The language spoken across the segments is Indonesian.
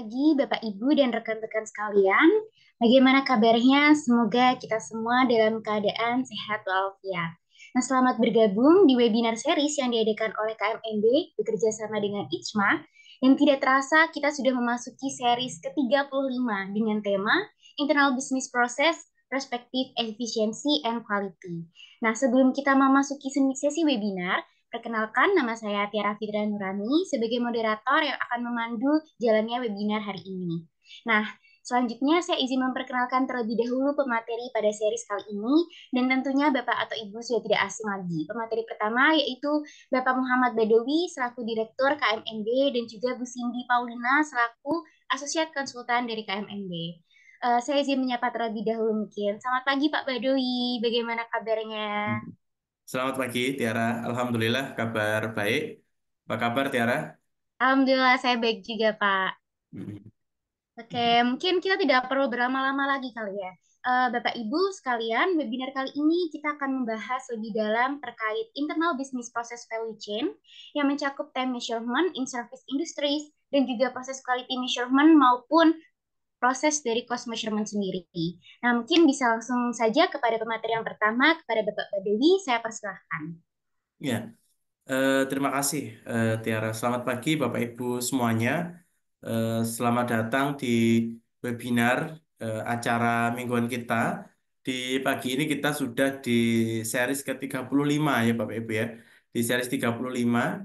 pagi, Bapak, Ibu, dan rekan-rekan sekalian. Bagaimana kabarnya? Semoga kita semua dalam keadaan sehat walafiat. Nah, selamat bergabung di webinar series yang diadakan oleh KMMB bekerja sama dengan ICMA. Dan tidak terasa kita sudah memasuki series ke-35 dengan tema Internal Business Process, Perspektif Efisiensi and Quality. Nah, sebelum kita memasuki sesi webinar, perkenalkan, nama saya Tiara Fitra Nurani sebagai moderator yang akan memandu jalannya webinar hari ini. Nah, selanjutnya saya izin memperkenalkan terlebih dahulu pemateri pada series kali ini, dan tentunya Bapak atau Ibu sudah tidak asing lagi. Pemateri pertama yaitu Bapak Muhammad Badawi selaku Direktur KMMB dan juga Bu Cindy Paulina selaku Asosiat Konsultan dari KMMB. Saya izin menyapa terlebih dahulu mungkin. Selamat pagi Pak Badawi, bagaimana kabarnya? Selamat pagi, Tiara. Alhamdulillah, kabar baik. Apa kabar, Tiara? Alhamdulillah saya baik juga Pak. Hmm. Oke, mungkin kita tidak perlu berlama-lama lagi kali ya. Bapak Ibu sekalian, webinar kali ini kita akan membahas lebih dalam terkait internal business process value chain yang mencakup time measurement in service industries dan juga proses quality measurement maupun proses dari cost measurement sendiri. Nah, mungkin bisa langsung saja kepada pemateri yang pertama, kepada Bapak Badawi, saya persilahkan. Ya, terima kasih, Tiara. Selamat pagi, Bapak Ibu semuanya. Selamat datang di webinar acara mingguan kita. Di pagi ini kita sudah di series ke-35 ya, Bapak Ibu ya. Di series 35,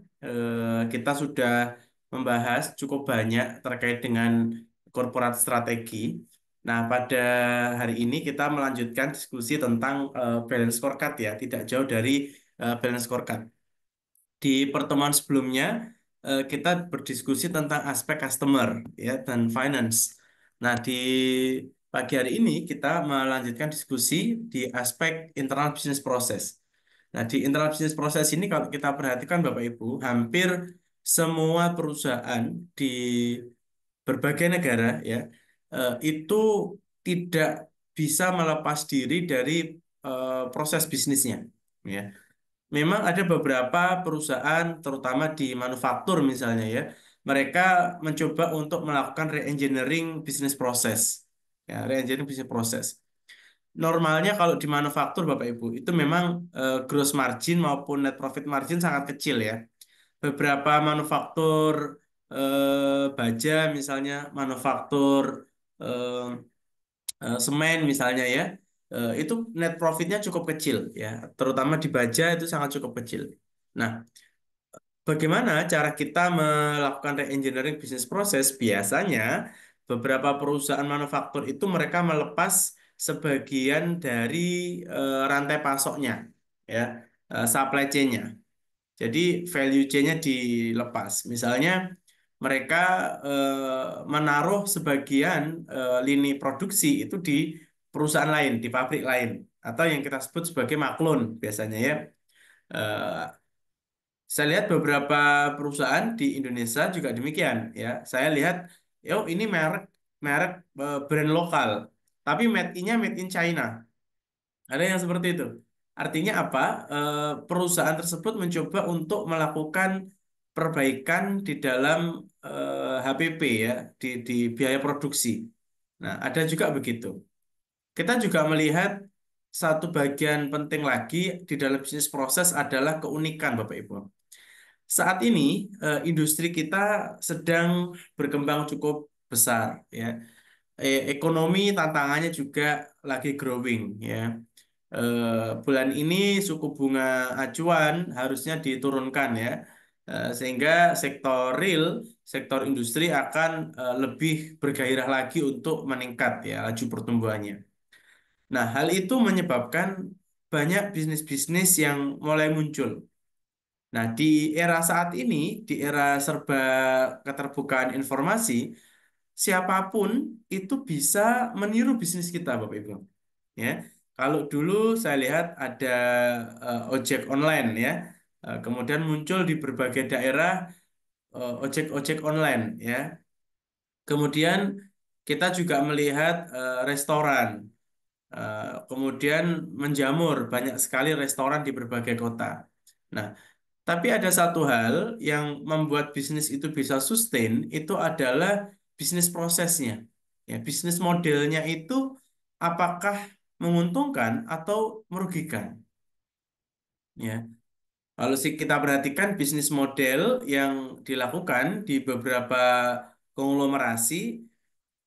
kita sudah membahas cukup banyak terkait dengan korporat strategi. Nah, pada hari ini kita melanjutkan diskusi tentang balance scorecard ya, tidak jauh dari balance scorecard. Di pertemuan sebelumnya kita berdiskusi tentang aspek customer ya dan finance. Nah, di pagi hari ini kita melanjutkan diskusi di aspek internal business process. Nah, di internal business process ini kalau kita perhatikan Bapak Ibu, hampir semua perusahaan di berbagai negara ya itu tidak bisa melepas diri dari proses bisnisnya ya. Memang ada beberapa perusahaan, terutama di manufaktur misalnya ya, mereka mencoba untuk melakukan re-engineering bisnis proses. Ya, re-engineering bisnis proses. Normalnya kalau di manufaktur Bapak Ibu, itu memang gross margin maupun net profit margin sangat kecil ya. Beberapa manufaktur baja misalnya, manufaktur eh, semen misalnya ya, itu net profitnya cukup kecil ya, terutama di baja itu sangat cukup kecil. Nah, bagaimana cara kita melakukan re-engineering bisnis proses? Biasanya beberapa perusahaan manufaktur itu mereka melepas sebagian dari rantai pasoknya, ya, supply chain-nya. Jadi value chain-nya dilepas. Misalnya mereka menaruh sebagian lini produksi itu di perusahaan lain, di pabrik lain, atau yang kita sebut sebagai maklun biasanya ya. Eh, saya lihat beberapa perusahaan di Indonesia juga demikian ya. Saya lihat, yo ini merek merek brand lokal, tapi made in-nya made in China. Ada yang seperti itu. Artinya apa? Perusahaan tersebut mencoba untuk melakukan perbaikan di dalam HPP ya, di biaya produksi. Nah, ada juga begitu. Kita juga melihat satu bagian penting lagi di dalam bisnis proses adalah keunikan, Bapak Ibu. Saat ini industri kita sedang berkembang cukup besar ya. Ekonomi tantangannya juga lagi growing ya. Bulan ini suku bunga acuan harusnya diturunkan ya. Sehingga sektor real, sektor industri akan lebih bergairah lagi untuk meningkat ya laju pertumbuhannya. Nah, hal itu menyebabkan banyak bisnis-bisnis yang mulai muncul. Nah, di era saat ini, di era serba keterbukaan informasi, siapapun itu bisa meniru bisnis kita, Bapak Ibu. Ya, kalau dulu saya lihat ada ojek online ya, kemudian muncul di berbagai daerah ojek-ojek online ya. Kemudian kita juga melihat restoran, kemudian menjamur banyak sekali restoran di berbagai kota. Nah, tapi ada satu hal yang membuat bisnis itu bisa sustain, itu adalah bisnis prosesnya. Ya, bisnis modelnya itu apakah menguntungkan atau merugikan? Ya, kalau sih kita perhatikan bisnis model yang dilakukan di beberapa konglomerasi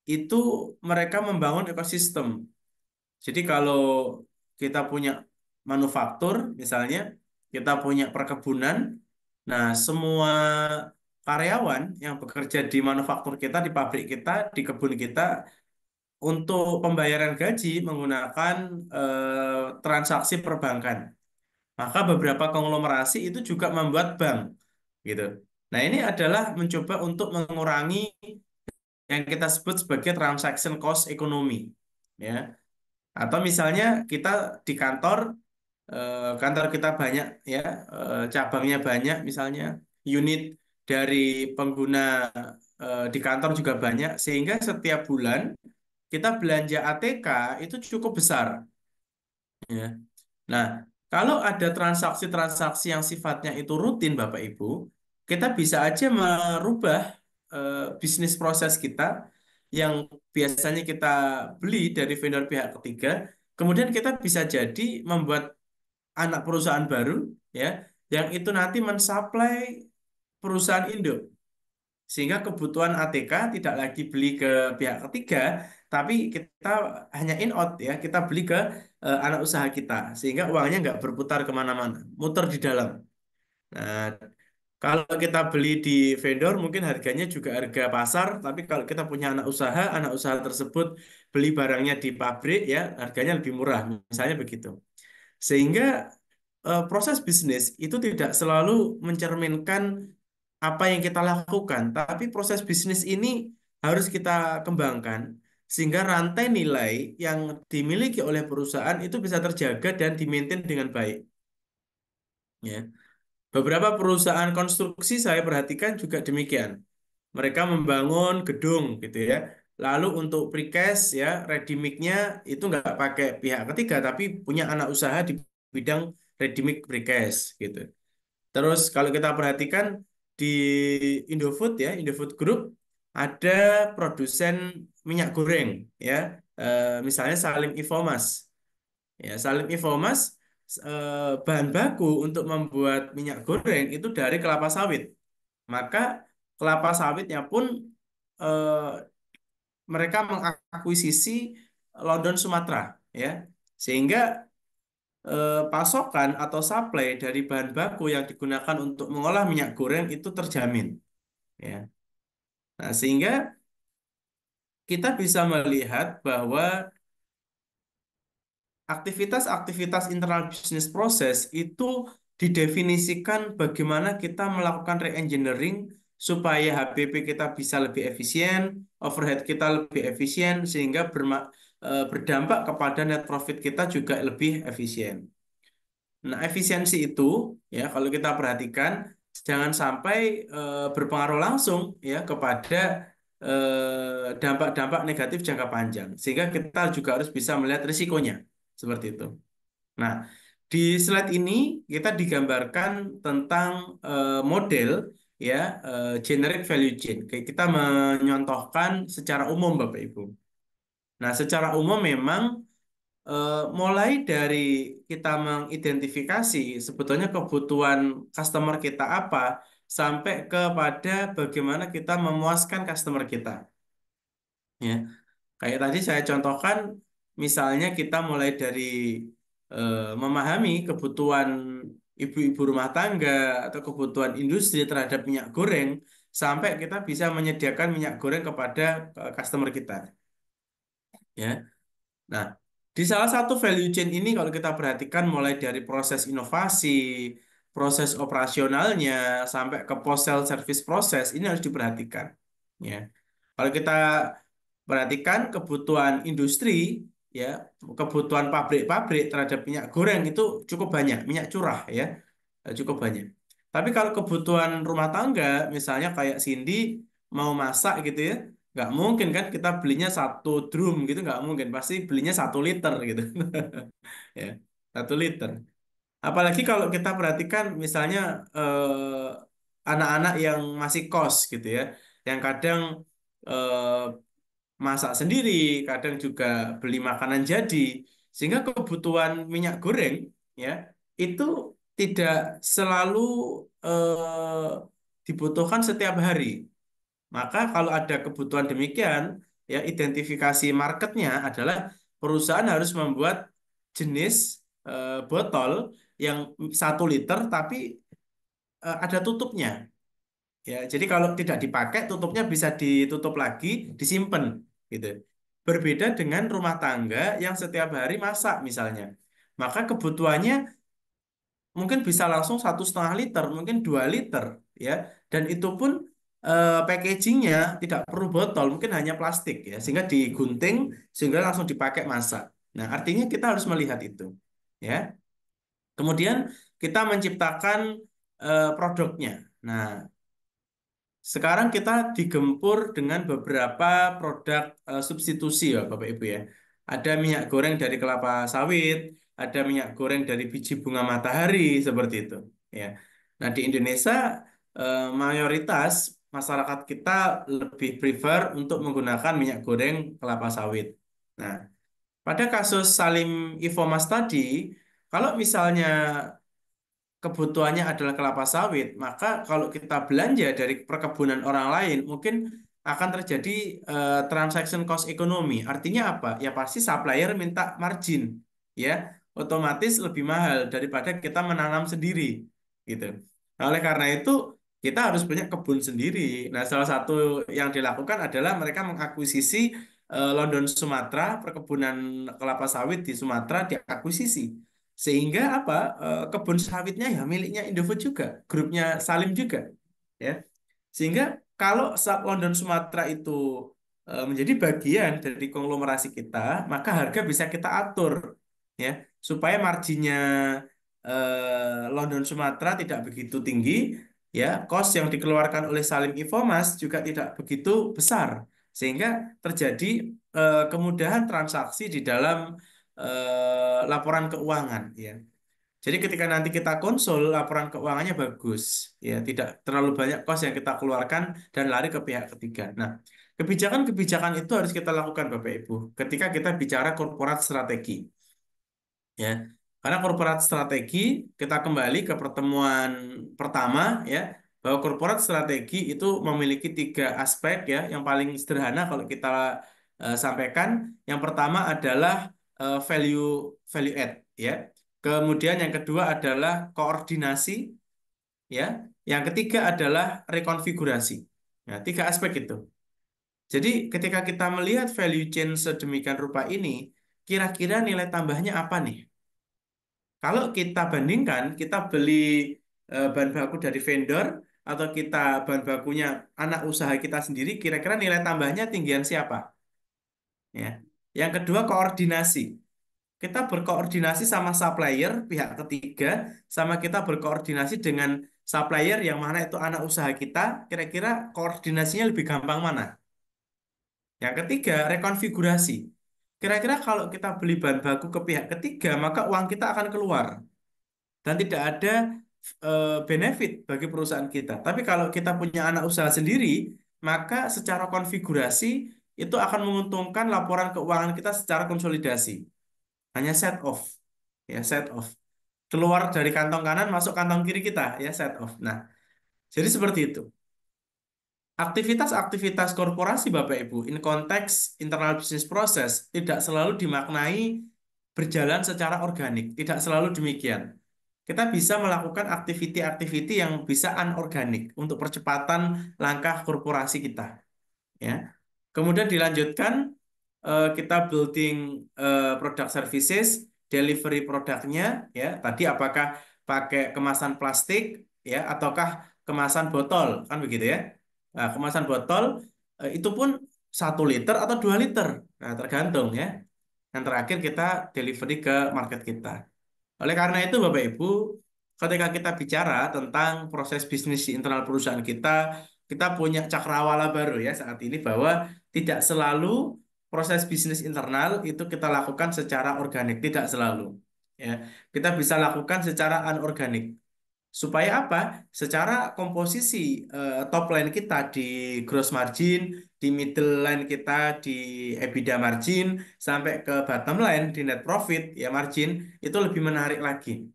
itu mereka membangun ekosistem. Jadi kalau kita punya manufaktur, misalnya kita punya perkebunan, nah semua karyawan yang bekerja di manufaktur kita, di pabrik kita, di kebun kita, untuk pembayaran gaji menggunakan transaksi perbankan. Maka beberapa konglomerasi itu juga membuat bank, gitu. Nah ini adalah mencoba untuk mengurangi yang kita sebut sebagai transaction cost ekonomi, ya. Atau misalnya kita di kantor, kantor kita banyak ya, cabangnya banyak misalnya, unit dari pengguna di kantor juga banyak, sehingga setiap bulan kita belanja ATK itu cukup besar, ya. Nah, kalau ada transaksi-transaksi yang sifatnya itu rutin, Bapak Ibu, kita bisa aja merubah bisnis proses kita yang biasanya kita beli dari vendor pihak ketiga, kemudian kita bisa jadi membuat anak perusahaan baru, ya, yang itu nanti mensuplai perusahaan induk. Sehingga kebutuhan ATK tidak lagi beli ke pihak ketiga, tapi kita hanya in out ya, kita beli ke anak usaha kita, sehingga uangnya nggak berputar kemana-mana, muter di dalam. Nah, kalau kita beli di vendor mungkin harganya juga harga pasar, tapi kalau kita punya anak usaha tersebut beli barangnya di pabrik ya, harganya lebih murah, misalnya begitu. Sehingga proses bisnis itu tidak selalu mencerminkan apa yang kita lakukan, tapi proses bisnis ini harus kita kembangkan sehingga rantai nilai yang dimiliki oleh perusahaan itu bisa terjaga dan dimaintain dengan baik. Ya. Beberapa perusahaan konstruksi saya perhatikan juga demikian. Mereka membangun gedung gitu ya. Lalu untuk precast ya, ready mix-nya itu nggak pakai pihak ketiga, tapi punya anak usaha di bidang ready mix precast gitu. Terus kalau kita perhatikan di Indofood ya, Indofood Group ada produsen minyak goreng ya, misalnya Salim Infomas. Ya, Salim Infomas bahan baku untuk membuat minyak goreng itu dari kelapa sawit. Maka kelapa sawitnya pun eh, mereka mengakuisisi London Sumatera ya. Sehingga pasokan atau supply dari bahan baku yang digunakan untuk mengolah minyak goreng itu terjamin ya. Nah, sehingga kita bisa melihat bahwa aktivitas-aktivitas internal business process itu didefinisikan bagaimana kita melakukan re-engineering supaya HPP kita bisa lebih efisien, overhead kita lebih efisien, sehingga berdampak kepada net profit kita juga lebih efisien. Nah, efisiensi itu ya kalau kita perhatikan jangan sampai berpengaruh langsung ya kepada dampak-dampak negatif jangka panjang. Sehingga kita juga harus bisa melihat risikonya seperti itu. Nah, di slide ini kita digambarkan tentang model ya, generic value chain. Kayak kita menyontohkan secara umum Bapak Ibu. Nah, secara umum memang mulai dari kita mengidentifikasi sebetulnya kebutuhan customer kita apa, sampai kepada bagaimana kita memuaskan customer kita. Ya, kayak tadi saya contohkan, misalnya kita mulai dari memahami kebutuhan ibu-ibu rumah tangga atau kebutuhan industri terhadap minyak goreng, sampai kita bisa menyediakan minyak goreng kepada customer kita. Ya. Nah, di salah satu value chain ini kalau kita perhatikan mulai dari proses inovasi, proses operasionalnya, sampai ke post sale service proses, ini harus diperhatikan. Ya. Kalau kita perhatikan kebutuhan industri, ya, kebutuhan pabrik-pabrik terhadap minyak goreng itu cukup banyak, minyak curah ya, cukup banyak. Tapi kalau kebutuhan rumah tangga, misalnya kayak Cindy mau masak gitu ya, nggak mungkin kan kita belinya satu drum gitu, nggak mungkin, pasti belinya 1 liter gitu, ya, 1 liter. Apalagi kalau kita perhatikan misalnya anak-anak yang masih kos gitu ya, yang kadang eh, masak sendiri, kadang juga beli makanan jadi, sehingga kebutuhan minyak goreng ya itu tidak selalu eh, dibutuhkan setiap hari. Maka kalau ada kebutuhan demikian, ya identifikasi marketnya adalah perusahaan harus membuat jenis botol yang 1 liter tapi ada tutupnya. Ya, jadi kalau tidak dipakai, tutupnya bisa ditutup lagi, disimpan, gitu. Berbeda dengan rumah tangga yang setiap hari masak misalnya, maka kebutuhannya mungkin bisa langsung 1,5 liter, mungkin 2 liter, ya. Dan itu pun packagingnya tidak perlu botol, mungkin hanya plastik, ya, sehingga digunting, sehingga langsung dipakai masak. Nah, artinya kita harus melihat itu, ya. Kemudian kita menciptakan produknya. Nah, sekarang kita digempur dengan beberapa produk substitusi ya Bapak Ibu ya. Ada minyak goreng dari kelapa sawit, ada minyak goreng dari biji bunga matahari seperti itu ya. Nah, di Indonesia mayoritas masyarakat kita lebih prefer untuk menggunakan minyak goreng kelapa sawit. Nah, pada kasus Salim Ifomas tadi, kalau misalnya kebutuhannya adalah kelapa sawit, maka kalau kita belanja dari perkebunan orang lain, mungkin akan terjadi transaction cost ekonomi. Artinya apa? Ya pasti supplier minta margin, ya, otomatis lebih mahal daripada kita menanam sendiri, gitu. Nah, oleh karena itu kita harus punya kebun sendiri. Nah, salah satu yang dilakukan adalah mereka mengakuisisi London Sumatera, perkebunan kelapa sawit di Sumatera diakuisisi. Sehingga apa kebun sawitnya ya miliknya Indofood juga, grupnya Salim juga, ya. Sehingga kalau London Sumatera itu menjadi bagian dari konglomerasi kita, maka harga bisa kita atur, ya, supaya marginnya London Sumatera tidak begitu tinggi, ya, cost yang dikeluarkan oleh Salim Infomas juga tidak begitu besar, sehingga terjadi kemudahan transaksi di dalam laporan keuangan, ya. Jadi ketika nanti kita konsul, laporan keuangannya bagus, ya, tidak terlalu banyak kos yang kita keluarkan dan lari ke pihak ketiga. Nah, kebijakan-kebijakan itu harus kita lakukan, Bapak Ibu, ketika kita bicara korporat strategi, ya. Karena korporat strategi, kita kembali ke pertemuan pertama, ya, bahwa korporat strategi itu memiliki 3 aspek, ya. Yang paling sederhana kalau kita sampaikan, yang pertama adalah value value add, ya. Kemudian yang kedua adalah koordinasi, ya. Yang ketiga adalah rekonfigurasi. Nah, 3 aspek itu. Jadi ketika kita melihat value chain sedemikian rupa ini, kira-kira nilai tambahnya apa nih? Kalau kita bandingkan, kita beli bahan baku dari vendor atau kita bahan bakunya anak usaha kita sendiri, kira-kira nilai tambahnya tinggian siapa? Ya. Yang kedua koordinasi. Kita berkoordinasi sama supplier pihak ketiga, sama kita berkoordinasi dengan supplier yang mana itu anak usaha kita, kira-kira koordinasinya lebih gampang mana? Yang ketiga, rekonfigurasi. Kira-kira kalau kita beli bahan baku ke pihak ketiga, maka uang kita akan keluar dan tidak ada benefit bagi perusahaan kita. Tapi kalau kita punya anak usaha sendiri, maka secara konfigurasi itu akan menguntungkan laporan keuangan kita secara konsolidasi. Hanya set off, ya set off. Keluar dari kantong kanan, masuk kantong kiri kita, ya set off. Nah, jadi seperti itu. Aktivitas-aktivitas korporasi Bapak Ibu in konteks internal business process tidak selalu dimaknai berjalan secara organik, tidak selalu demikian. Kita bisa melakukan aktiviti-aktiviti yang bisa anorganik untuk percepatan langkah korporasi kita, ya. Kemudian dilanjutkan kita building product services, delivery produknya, ya. Tadi apakah pakai kemasan plastik, ya, ataukah kemasan botol, kan begitu ya. Nah, kemasan botol itu pun 1 liter atau 2 liter, nah tergantung ya. Yang terakhir kita delivery ke market kita. Oleh karena itu, Bapak Ibu, ketika kita bicara tentang proses bisnis di internal perusahaan kita, kita punya cakrawala baru ya saat ini bahwa tidak selalu proses bisnis internal itu kita lakukan secara organik, tidak selalu. Ya, kita bisa lakukan secara anorganik. Supaya apa? Secara komposisi top line kita di gross margin, di middle line kita di EBITDA margin, sampai ke bottom line di net profit ya margin itu lebih menarik lagi.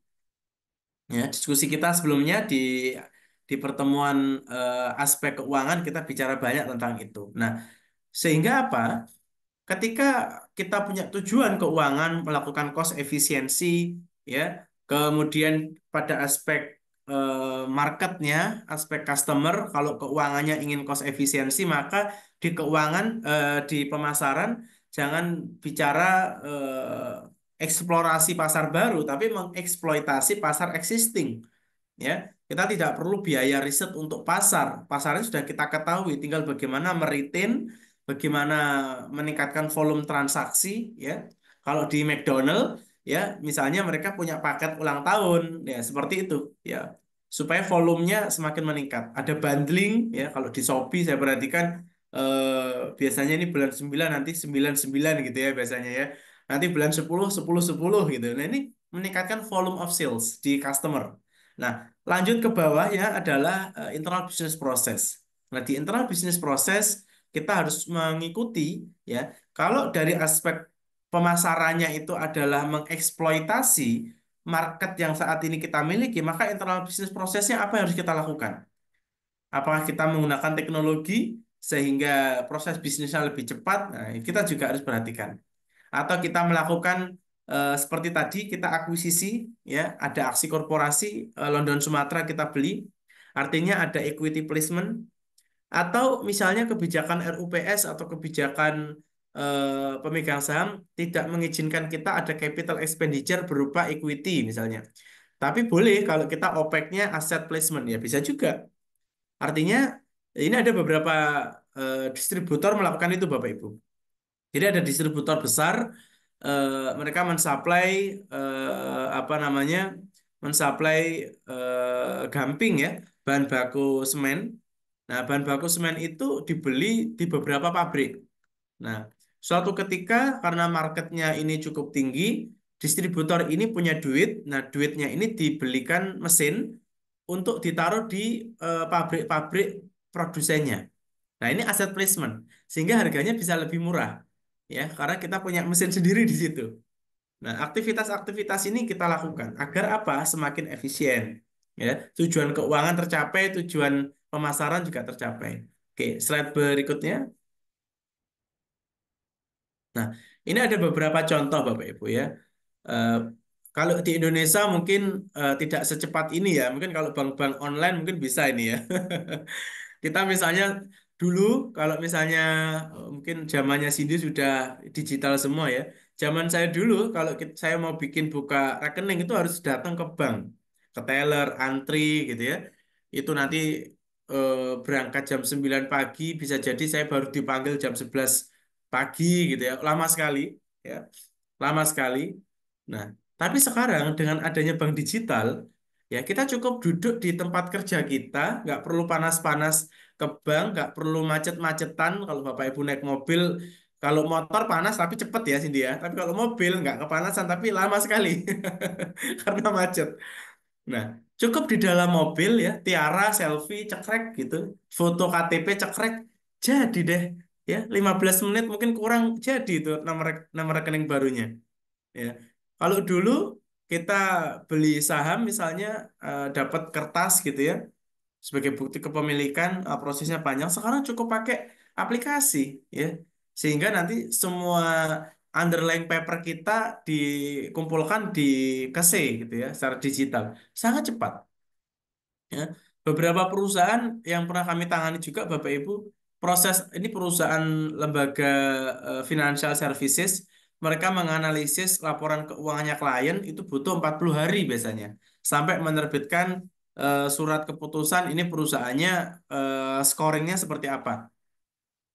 Ya, diskusi kita sebelumnya di pertemuan aspek keuangan kita bicara banyak tentang itu. Nah, sehingga apa? Ketika kita punya tujuan keuangan melakukan cost efisiensi, ya, kemudian pada aspek marketnya, aspek customer, kalau keuangannya ingin cost efisiensi, maka di keuangan, di pemasaran jangan bicara eksplorasi pasar baru, tapi mengeksploitasi pasar existing. Ya, kita tidak perlu biaya riset untuk pasar. Pasarnya sudah kita ketahui, tinggal bagaimana meretain, bagaimana meningkatkan volume transaksi, ya. Kalau di McDonald, ya, misalnya mereka punya paket ulang tahun, ya, seperti itu, ya. Supaya volumenya semakin meningkat. Ada bundling, ya, kalau di Shopee saya perhatikan biasanya ini bulan 9 nanti 99 gitu ya biasanya ya. Nanti bulan 10 10 10 gitu. Nah, ini meningkatkan volume of sales di customer. Nah, lanjut ke bawah ya adalah internal business process. Nah, di internal business process kita harus mengikuti ya. Kalau dari aspek pemasarannya itu adalah mengeksploitasi market yang saat ini kita miliki, maka internal business processnya apa yang harus kita lakukan? Apakah kita menggunakan teknologi sehingga proses bisnisnya lebih cepat? Nah, kita juga harus perhatikan atau kita melakukan seperti tadi kita akuisisi ya ada aksi korporasi London Sumatera kita beli artinya ada equity placement atau misalnya kebijakan RUPS atau kebijakan pemegang saham tidak mengizinkan kita ada capital expenditure berupa equity misalnya tapi boleh kalau kita OPEC-nya asset placement ya bisa juga artinya ini ada beberapa distributor melakukan itu Bapak Ibu. Jadi ada distributor besar, mereka mensuplai apa namanya, mensuplai gamping ya, bahan baku semen. Nah, bahan baku semen itu dibeli di beberapa pabrik. Nah, suatu ketika karena marketnya ini cukup tinggi, distributor ini punya duit. Nah, duitnya ini dibelikan mesin untuk ditaruh di pabrik-pabrik produsennya. Nah, ini aset placement sehingga harganya bisa lebih murah ya karena kita punya mesin sendiri di situ. Nah, aktivitas-aktivitas ini kita lakukan agar apa? Semakin efisien ya. Tujuan keuangan tercapai, tujuan pemasaran juga tercapai. Oke, slide berikutnya. Nah, ini ada beberapa contoh Bapak Ibu ya. Eh, kalau di Indonesia mungkin tidak secepat ini ya. Mungkin kalau bank-bank online mungkin bisa ini ya. Kita misalnya dulu kalau misalnya mungkin zamannya Cindy sudah digital semua ya. Zaman saya dulu kalau saya mau bikin buka rekening itu harus datang ke bank, ke teller, antri gitu ya. Itu nanti berangkat jam 9 pagi bisa jadi saya baru dipanggil jam 11 pagi gitu ya. Lama sekali ya. Lama sekali. Nah, tapi sekarang dengan adanya bank digital ya kita cukup duduk di tempat kerja kita, nggak perlu panas-panas ke bank, nggak perlu macet-macetan. Kalau Bapak Ibu naik mobil, kalau motor panas tapi cepet ya Cindy ya. Tapi kalau mobil nggak kepanasan tapi lama sekali karena macet. Nah, cukup di dalam mobil ya, Tiara selfie cekrek gitu, foto KTP cekrek, jadi deh ya 15 menit mungkin kurang jadi itu nomor rekening barunya. Ya. Kalau dulu kita beli saham misalnya dapat kertas gitu ya sebagai bukti kepemilikan prosesnya panjang. Sekarang cukup pakai aplikasi ya. Sehingga nanti semua underlying paper kita dikumpulkan di KC gitu ya secara digital. Sangat cepat ya. Beberapa perusahaan yang pernah kami tangani juga Bapak Ibu, proses ini perusahaan lembaga financial services, mereka menganalisis laporan keuangannya klien itu butuh 40 hari biasanya sampai menerbitkan surat keputusan ini perusahaannya scoringnya seperti apa.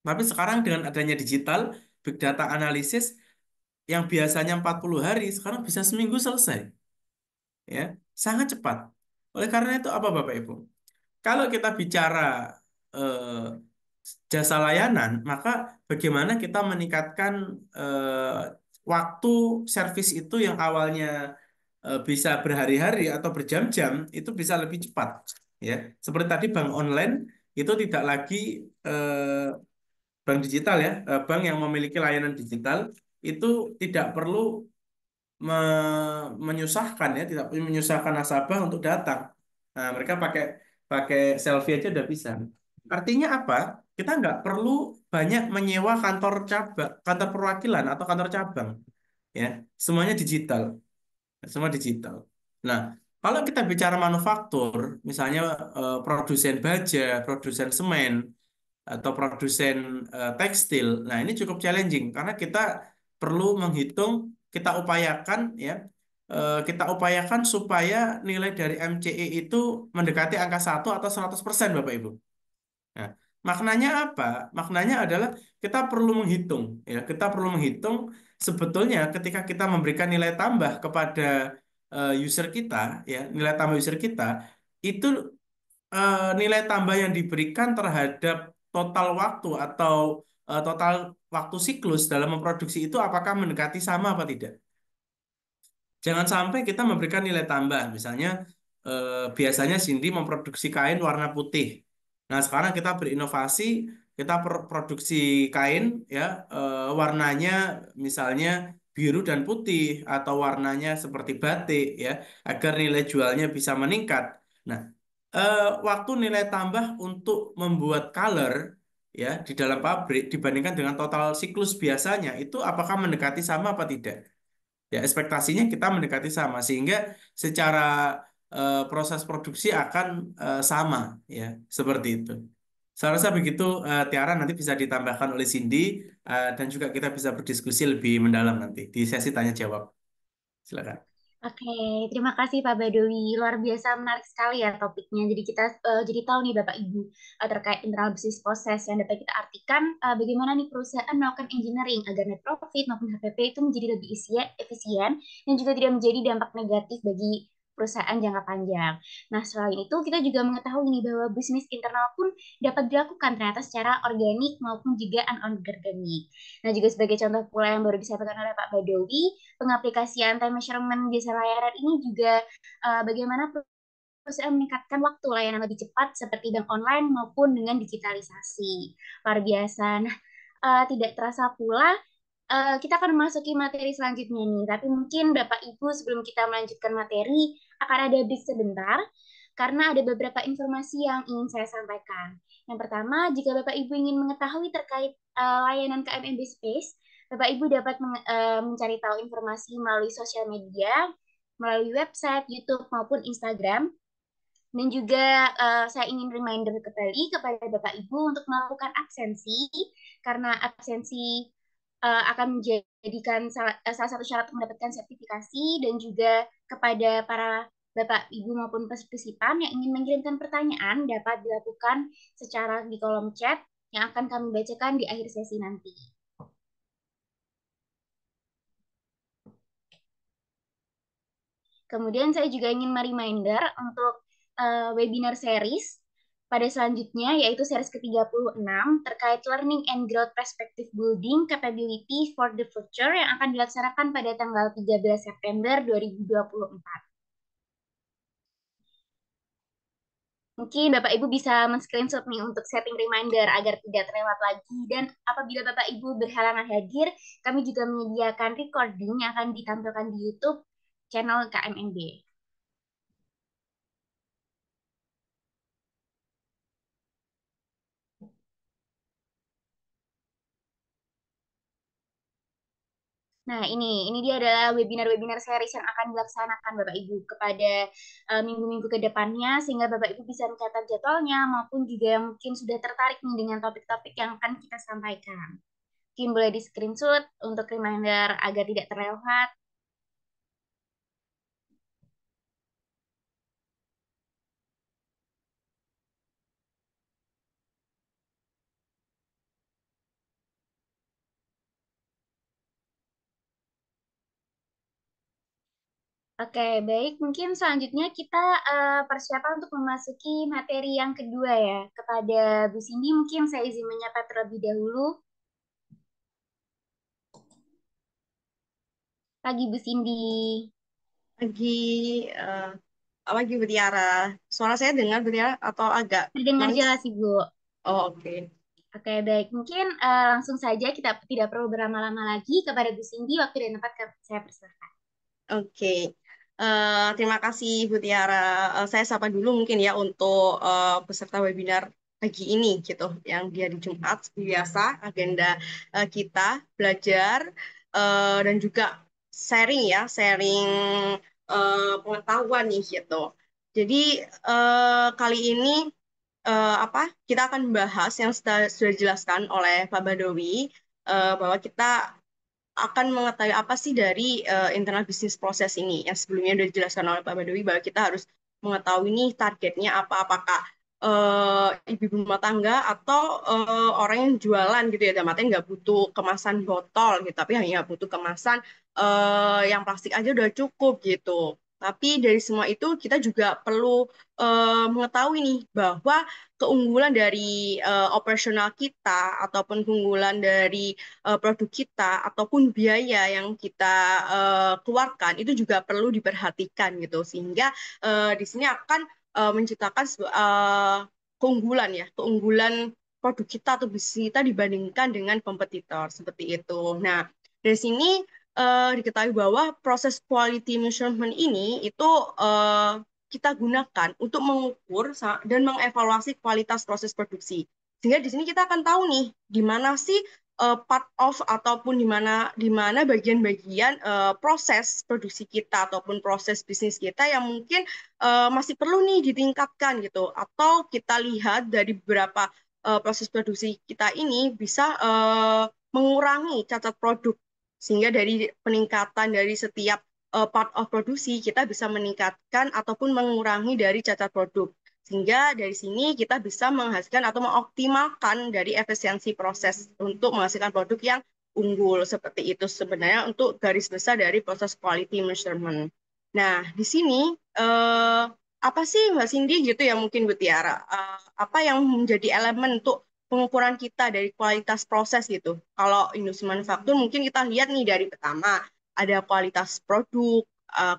Tapi sekarang dengan adanya digital, big data analysis yang biasanya 40 hari sekarang bisa seminggu selesai ya, sangat cepat. Oleh karena itu apa Bapak Ibu? Kalau kita bicara eh, jasa layanan, maka bagaimana kita meningkatkan waktu servis itu yang awalnya bisa berhari-hari atau berjam-jam itu bisa lebih cepat ya. Seperti tadi bank online itu tidak lagi eh, bank digital ya, bank yang memiliki layanan digital itu tidak perlu menyusahkan ya, tidak perlu menyusahkan nasabah untuk datang. Nah, mereka pakai pakai selfie aja udah bisa. Artinya apa? Kita nggak perlu banyak menyewa kantor cabang, kantor perwakilan atau kantor cabang, ya. Semuanya digital, semua digital. Nah, kalau kita bicara manufaktur, misalnya produsen baja, produsen semen, atau produsen tekstil. Nah, ini cukup challenging karena kita perlu menghitung, kita upayakan ya, kita upayakan supaya nilai dari MCE itu mendekati angka 1 atau 100% Bapak Ibu. Nah, maknanya apa? Maknanya adalah kita perlu menghitung ya, kita perlu menghitung sebetulnya ketika kita memberikan nilai tambah kepada user kita ya, nilai tambah user kita itu nilai tambah yang diberikan terhadap total waktu atau total waktu siklus dalam memproduksi itu apakah mendekati sama apa tidak? Jangan sampai kita memberikan nilai tambah. Misalnya, biasanya Cindy memproduksi kain warna putih. Nah, sekarang kita berinovasi, kita produksi kain ya, warnanya misalnya biru dan putih atau warnanya seperti batik ya, agar nilai jualnya bisa meningkat. Nah, waktu nilai tambah untuk membuat color ya di dalam pabrik dibandingkan dengan total siklus biasanya itu apakah mendekati sama apa tidak? Ya, ekspektasinya kita mendekati sama sehingga secara proses produksi akan sama ya, seperti itu. Saya rasa begitu Tiara nanti bisa ditambahkan oleh Cindy dan juga kita bisa berdiskusi lebih mendalam nanti di sesi tanya jawab. Silakan. Oke, terima kasih Pak Badowi. Luar biasa menarik sekali ya topiknya. Jadi kita jadi tahu nih Bapak Ibu terkait internal business process yang dapat kita artikan bagaimana nih perusahaan melakukan engineering agar net profit maupun HPP itu menjadi lebih efisien dan juga tidak menjadi dampak negatif bagi perusahaan jangka panjang. Nah, selain itu kita juga mengetahui nih bahwa bisnis internal pun dapat dilakukan ternyata secara organik maupun juga anorganik. Nah, juga sebagai contoh pula yang baru disampaikan oleh Pak Badowi, pengaplikasian time measurement jasa layanan ini juga bagaimana perusahaan meningkatkan waktu layanan lebih cepat seperti bank online maupun dengan digitalisasi. Luar biasa. Nah, tidak terasa pula kita akan memasuki materi selanjutnya nih. Tapi mungkin Bapak Ibu sebelum kita melanjutkan materi akan ada break sebentar karena ada beberapa informasi yang ingin saya sampaikan. Yang pertama, jika Bapak Ibu ingin mengetahui terkait layanan KMMB Space, Bapak Ibu dapat mencari tahu informasi melalui sosial media, melalui website, YouTube maupun Instagram. Dan juga saya ingin reminder kembali kepada Bapak Ibu untuk melakukan absensi karena absensi akan menjadikan salah satu syarat untuk mendapatkan sertifikasi dan juga kepada para Bapak, Ibu maupun partisipan yang ingin mengirimkan pertanyaan dapat dilakukan secara di kolom chat yang akan kami bacakan di akhir sesi nanti. Kemudian saya juga ingin mereminder untuk webinar series pada selanjutnya, yaitu series ke-36 terkait Learning and Growth Perspective Building Capability for the Future yang akan dilaksanakan pada tanggal 13 September 2024. Mungkin Bapak Ibu bisa men-screenshot nih untuk setting reminder agar tidak terlewat lagi. Dan apabila Bapak Ibu berhalangan hadir, kami juga menyediakan recording yang akan ditampilkan di YouTube channel KMNB. Nah, ini dia adalah webinar-webinar series yang akan dilaksanakan Bapak Ibu kepada minggu-minggu ke depannya sehingga Bapak Ibu bisa mencatat jadwalnya maupun juga mungkin sudah tertarik nih dengan topik-topik yang akan kita sampaikan. Mungkin boleh di-screenshot untuk reminder agar tidak terlewat. Oke, baik. Mungkin selanjutnya kita persiapan untuk memasuki materi yang kedua ya. Kepada Bu Cindy, mungkin saya izin menyapa terlebih dahulu. Pagi Bu Cindy. Lagi eh, apa lagi Mutiara? Suara saya dengar Mutiara atau agak Terdengar noise? jelas, Ibu. Oh, oke. Oke, baik. Mungkin langsung saja kita tidak perlu berlama-lama lagi kepada Bu Cindy. Waktu dan tempat saya persilakan. Oke. Terima kasih Bu Tiara. Saya sapa dulu mungkin ya untuk peserta webinar pagi ini gitu, yang dia di Jumat seperti biasa agenda kita belajar dan juga sharing ya, sharing pengetahuan nih gitu. Jadi kali ini apa kita akan membahas yang sudah dijelaskan oleh Pak Badawi bahwa kita akan mengetahui apa sih dari internal bisnis proses ini yang sebelumnya sudah dijelaskan oleh Pak Badawi bahwa kita harus mengetahui nih targetnya apa, apakah ibu rumah tangga atau orang yang jualan gitu ya, dalam artian nggak butuh kemasan botol gitu, tapi hanya butuh kemasan yang plastik aja udah cukup gitu. Tapi dari semua itu kita juga perlu mengetahui nih bahwa keunggulan dari operasional kita ataupun keunggulan dari produk kita ataupun biaya yang kita keluarkan itu juga perlu diperhatikan gitu sehingga di sini akan menciptakan keunggulan ya keunggulan produk kita atau bisnis kita dibandingkan dengan kompetitor seperti itu. Nah, dari sini diketahui bahwa proses quality measurement ini itu kita gunakan untuk mengukur dan mengevaluasi kualitas proses produksi. Sehingga di sini kita akan tahu nih di mana sih part of ataupun di mana bagian-bagian proses produksi kita ataupun proses bisnis kita yang mungkin masih perlu nih ditingkatkan gitu atau kita lihat dari beberapa proses produksi kita ini bisa mengurangi cacat produk sehingga dari peningkatan dari setiap part of produksi kita bisa meningkatkan ataupun mengurangi dari cacat produk sehingga dari sini kita bisa menghasilkan atau mengoptimalkan dari efisiensi proses untuk menghasilkan produk yang unggul seperti itu sebenarnya untuk garis besar dari proses quality measurement. Nah, di sini apa sih Mbak Cindy gitu ya mungkin Bu Tiara, apa yang menjadi elemen untuk pengukuran kita dari kualitas proses gitu. Kalau industri manufaktur mungkin kita lihat nih dari pertama ada kualitas produk,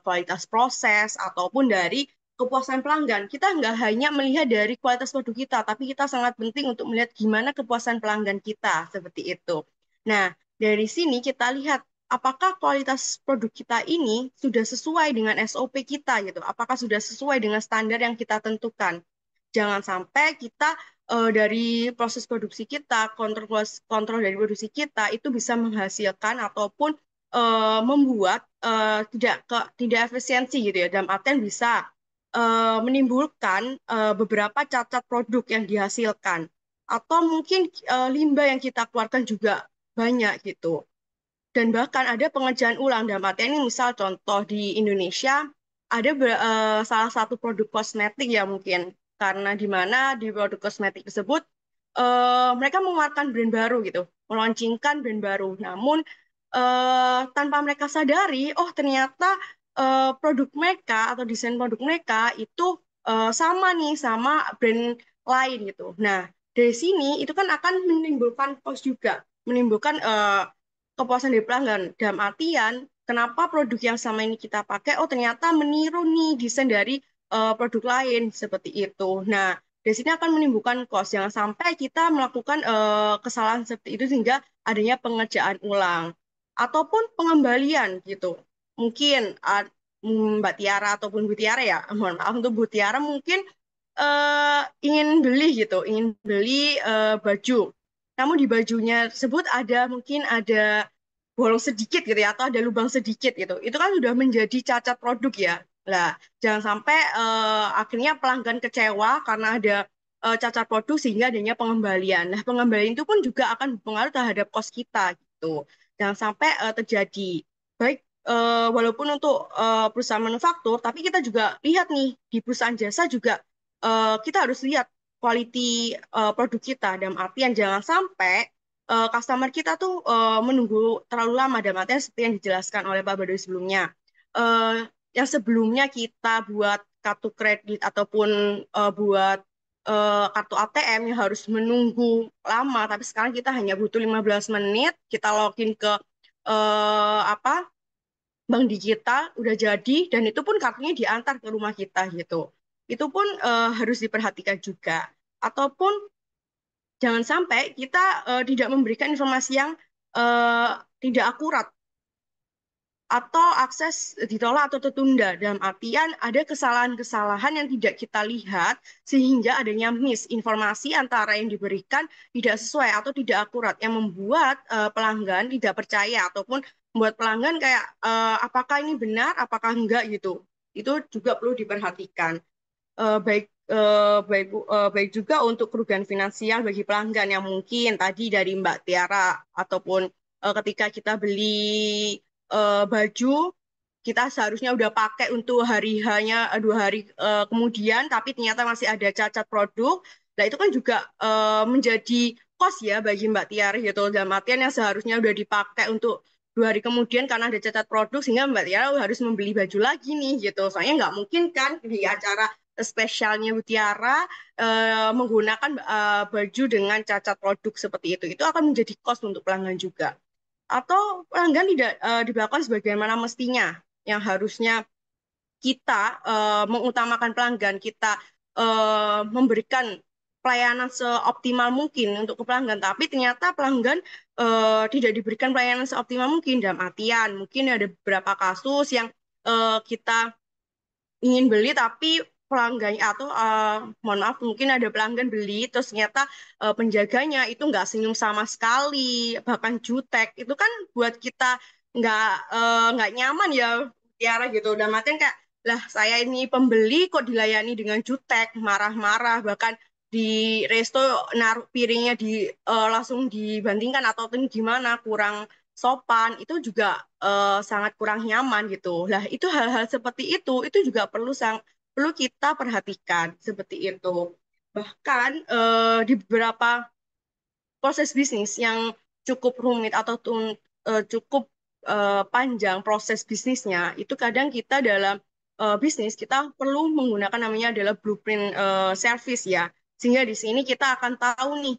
kualitas proses ataupun dari kepuasan pelanggan. Kita nggak hanya melihat dari kualitas produk kita, tapi kita sangat penting untuk melihat gimana kepuasan pelanggan kita seperti itu. Nah, dari sini kita lihat apakah kualitas produk kita ini sudah sesuai dengan SOP kita gitu. Apakah sudah sesuai dengan standar yang kita tentukan. Jangan sampai kita dari proses produksi kita, kontrol dari produksi kita itu bisa menghasilkan ataupun membuat tidak efisiensi gitu ya. Dalam artian bisa menimbulkan beberapa cacat produk yang dihasilkan atau mungkin limbah yang kita keluarkan juga banyak gitu. Dan bahkan ada pengerjaan ulang dalam artian ini misal contoh di Indonesia ada salah satu produk kosmetik ya mungkin karena di mana di produk kosmetik tersebut mereka mengeluarkan brand baru gitu, meluncurkan brand baru. Namun tanpa mereka sadari, oh ternyata produk mereka atau desain produk mereka itu sama nih sama brand lain gitu. Nah, dari sini itu kan akan menimbulkan cost juga, menimbulkan kepuasan dari pelanggan. Dalam artian, kenapa produk yang sama ini kita pakai, oh ternyata meniru nih desain dari produk lain seperti itu. Nah, dari sini akan menimbulkan cost. Jangan sampai kita melakukan kesalahan seperti itu sehingga adanya pengerjaan ulang ataupun pengembalian gitu. Mungkin Mbak Tiara ataupun Bu Tiara ya, mohon maaf untuk Bu Tiara mungkin ingin beli gitu, ingin beli baju. Namun di bajunya tersebut mungkin ada bolong sedikit gitu ya, atau ada lubang sedikit gitu. Itu kan sudah menjadi cacat produk ya. Lah, jangan sampai akhirnya pelanggan kecewa karena ada cacat produk sehingga adanya pengembalian. Nah, pengembalian itu pun juga akan berpengaruh terhadap kos kita gitu. Jangan sampai terjadi. Baik, walaupun untuk perusahaan manufaktur, tapi kita juga lihat nih di perusahaan jasa juga kita harus lihat quality produk kita. Dalam artian jangan sampai customer kita tuh menunggu terlalu lama dalam artian seperti yang dijelaskan oleh Pak Badoy sebelumnya. Eh, yang sebelumnya kita buat kartu kredit ataupun buat kartu ATM yang harus menunggu lama, tapi sekarang kita hanya butuh 15 menit, kita login ke apa bank digital udah jadi dan itu pun kartunya diantar ke rumah kita gitu. Itu pun harus diperhatikan juga. Ataupun jangan sampai kita tidak memberikan informasi yang eh, tidak akurat atau akses ditolak atau tertunda. Dalam artian ada kesalahan-kesalahan yang tidak kita lihat sehingga adanya misinformasi antara yang diberikan tidak sesuai atau tidak akurat yang membuat pelanggan tidak percaya ataupun membuat pelanggan kayak apakah ini benar, apakah enggak gitu. Itu juga perlu diperhatikan. Baik baik juga untuk kerugian finansial bagi pelanggan yang mungkin tadi dari Mbak Tiara ataupun ketika kita beli baju kita seharusnya udah pakai untuk hari hanya 2 hari kemudian tapi ternyata masih ada cacat produk. Nah itu kan juga menjadi cost ya bagi Mbak Tiara gitu dalam artian yang seharusnya udah dipakai untuk 2 hari kemudian karena ada cacat produk sehingga Mbak Tiara harus membeli baju lagi nih gitu. Soalnya nggak mungkin kan di acara spesialnya Mutiara menggunakan baju dengan cacat produk seperti itu. Itu akan menjadi cost untuk pelanggan juga. Atau pelanggan tidak diberlakukan sebagaimana mestinya, yang harusnya kita mengutamakan pelanggan, kita memberikan pelayanan seoptimal mungkin untuk ke pelanggan, tapi ternyata pelanggan tidak diberikan pelayanan seoptimal mungkin dalam artian mungkin ada beberapa kasus yang kita ingin beli tapi pelanggannya atau mohon maaf mungkin ada pelanggan beli terus ternyata penjaganya itu nggak senyum sama sekali bahkan jutek itu kan buat kita nggak nyaman ya Tiara gitu udah matiin kayak lah saya ini pembeli kok dilayani dengan jutek marah-marah bahkan di resto naruh piringnya langsung dibantingkan atau gimana kurang sopan itu juga sangat kurang nyaman gitu. Lah itu hal-hal seperti itu juga perlu kita perhatikan seperti itu. Bahkan di beberapa proses bisnis yang cukup rumit atau cukup panjang proses bisnisnya, itu kadang kita dalam bisnis kita perlu menggunakan namanya adalah blueprint service ya. Sehingga di sini kita akan tahu nih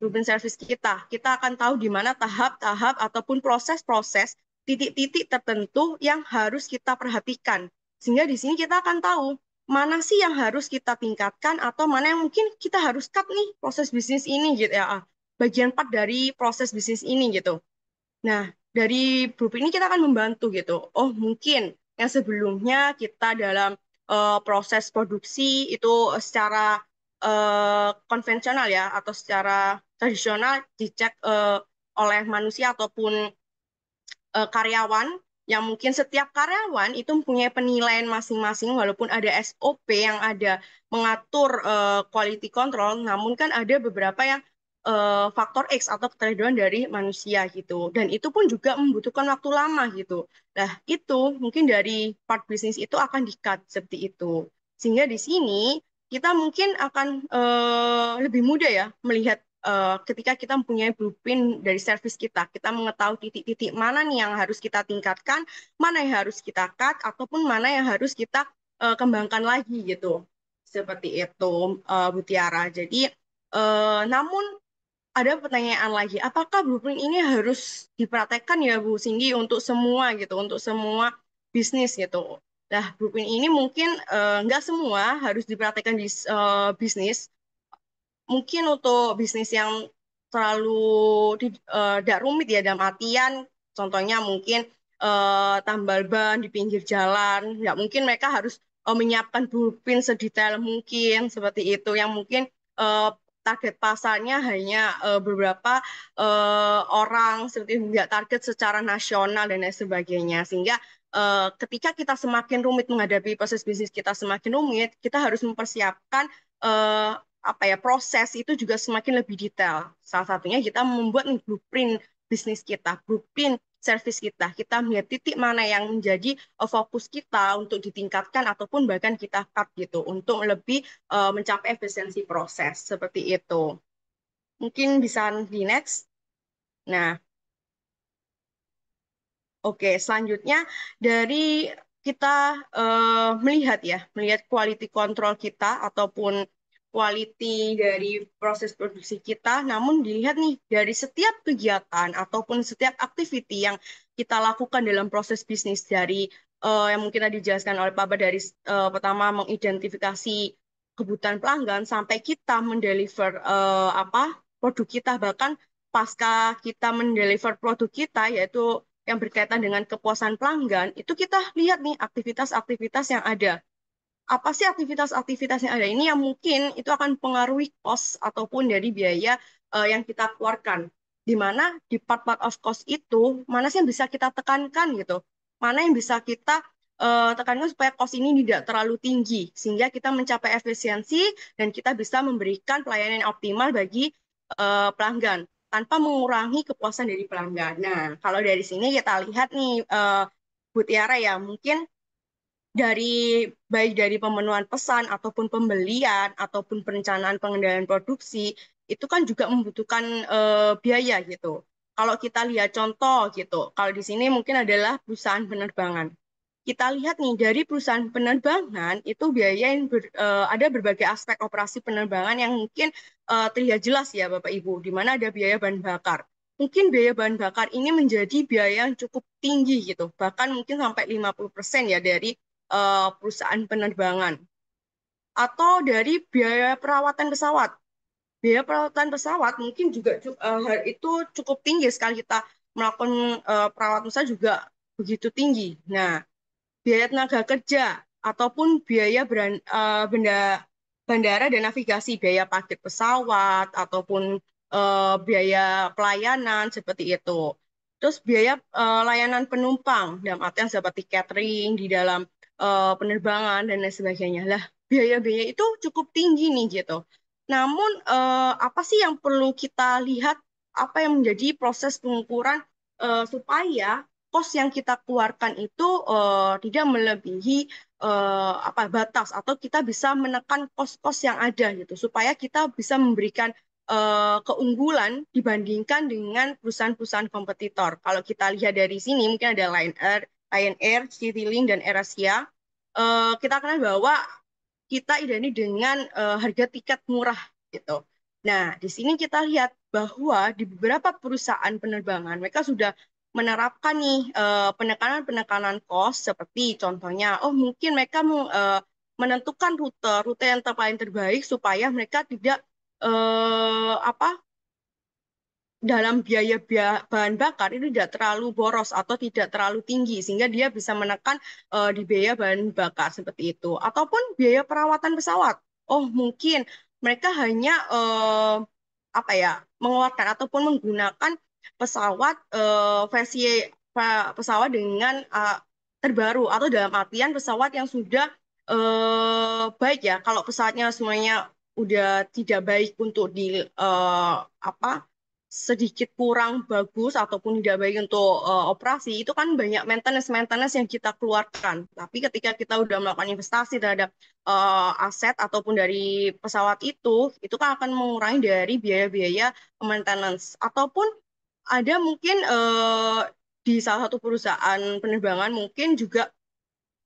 blueprint service kita. Kita akan tahu di mana tahap-tahap ataupun proses-proses titik-titik tertentu yang harus kita perhatikan. Sehingga di sini kita akan tahu mana sih yang harus kita tingkatkan atau mana yang mungkin kita harus cut nih proses bisnis ini gitu ya. Bagian part dari proses bisnis ini gitu. Nah, dari blueprint ini kita akan membantu gitu. Oh, mungkin yang sebelumnya kita dalam proses produksi itu secara konvensional ya atau secara tradisional dicek oleh manusia ataupun karyawan yang mungkin setiap karyawan itu mempunyai penilaian masing-masing walaupun ada SOP yang ada mengatur quality control namun kan ada beberapa yang faktor X atau keterlibatan dari manusia gitu dan itu pun juga membutuhkan waktu lama gitu. Nah, itu mungkin dari part bisnis itu akan di-cut seperti itu. Sehingga di sini kita mungkin akan lebih mudah ya melihat ketika kita mempunyai blueprint dari service kita, kita mengetahui titik-titik mana nih yang harus kita tingkatkan, mana yang harus kita cut, ataupun mana yang harus kita kembangkan lagi gitu. Seperti itu, Bu Tiara. Jadi, namun ada pertanyaan lagi, apakah blueprint ini harus dipraktekkan ya Bu Cindy untuk semua gitu, untuk semua bisnis gitu. Nah, blueprint ini mungkin nggak semua harus dipraktekkan di bisnis, mungkin untuk bisnis yang terlalu tidak rumit ya dalam artian contohnya mungkin tambal ban di pinggir jalan nggak mungkin mereka harus menyiapkan blueprint sedetail mungkin seperti itu yang mungkin eh, target pasarnya hanya beberapa orang seperti nggak target secara nasional dan lain sebagainya sehingga ketika kita semakin rumit menghadapi proses bisnis kita semakin rumit kita harus mempersiapkan eh, apa ya proses itu juga semakin lebih detail. Salah satunya kita membuat nih blueprint bisnis kita, blueprint service kita. Kita melihat titik mana yang menjadi fokus kita untuk ditingkatkan ataupun bahkan kita cut gitu untuk lebih mencapai efisiensi proses seperti itu. Mungkin bisa di next. Nah, oke, selanjutnya dari kita melihat ya, melihat quality control kita ataupun quality dari proses produksi kita, namun dilihat nih dari setiap kegiatan ataupun setiap activity yang kita lakukan dalam proses bisnis dari yang mungkin tadi dijelaskan oleh Papa dari pertama mengidentifikasi kebutuhan pelanggan sampai kita mendeliver produk kita, bahkan pasca kita mendeliver produk kita yaitu yang berkaitan dengan kepuasan pelanggan, itu kita lihat nih aktivitas-aktivitas yang ada. Apa sih aktivitas-aktivitas yang ada ini yang mungkin itu akan mempengaruhi cost ataupun dari biaya yang kita keluarkan. Di mana di part-part of cost itu, mana sih yang bisa kita tekankan gitu. Mana yang bisa kita tekankan supaya cost ini tidak terlalu tinggi. Sehingga kita mencapai efisiensi dan kita bisa memberikan pelayanan yang optimal bagi pelanggan tanpa mengurangi kepuasan dari pelanggan. Nah, kalau dari sini kita lihat nih, Bu Tiara ya, mungkin dari baik dari pemenuhan pesan ataupun pembelian ataupun perencanaan pengendalian produksi itu kan juga membutuhkan biaya gitu. Kalau kita lihat contoh gitu, kalau di sini mungkin adalah perusahaan penerbangan. Kita lihat nih dari perusahaan penerbangan itu biaya yang ada berbagai aspek operasi penerbangan yang mungkin terlihat jelas ya Bapak Ibu, di mana ada biaya bahan bakar. Mungkin biaya bahan bakar ini menjadi biaya yang cukup tinggi gitu, bahkan mungkin sampai 50% ya dari perusahaan penerbangan. Atau dari biaya perawatan pesawat. Biaya perawatan pesawat mungkin juga itu cukup tinggi sekali kita melakukan perawatan pesawat juga begitu tinggi. Nah, biaya tenaga kerja ataupun biaya bandara dan navigasi, biaya parkir pesawat ataupun biaya pelayanan seperti itu. Terus biaya layanan penumpang dalam artian seperti catering di dalam penerbangan dan lain sebagainya. Lah, biaya-biaya itu cukup tinggi nih gitu. Namun apa sih yang perlu kita lihat? Apa yang menjadi proses pengukuran supaya kos yang kita keluarkan itu tidak melebihi batas atau kita bisa menekan kos-kos yang ada gitu supaya kita bisa memberikan keunggulan dibandingkan dengan perusahaan-perusahaan kompetitor. Kalau kita lihat dari sini mungkin ada Lion Air, Citylink dan AirAsia. Kita kenal bahwa kita identik dengan harga tiket murah gitu. Nah, di sini kita lihat bahwa di beberapa perusahaan penerbangan mereka sudah menerapkan nih penekanan-penekanan cost seperti contohnya, oh mungkin mereka menentukan rute yang paling terbaik supaya mereka tidak apa dalam biaya bahan bakar itu tidak terlalu boros atau tidak terlalu tinggi sehingga dia bisa menekan di biaya bahan bakar seperti itu ataupun biaya perawatan pesawat. Oh, mungkin mereka hanya mengeluarkan ataupun menggunakan pesawat versi pesawat dengan terbaru atau dalam artian pesawat yang sudah baik ya. Kalau pesawatnya semuanya udah tidak baik untuk di apa sedikit kurang bagus ataupun tidak baik untuk operasi, itu kan banyak maintenance-maintenance yang kita keluarkan. Tapi ketika kita udah melakukan investasi terhadap aset ataupun dari pesawat itu kan akan mengurangi dari biaya-biaya maintenance. Ataupun ada mungkin di salah satu perusahaan penerbangan mungkin juga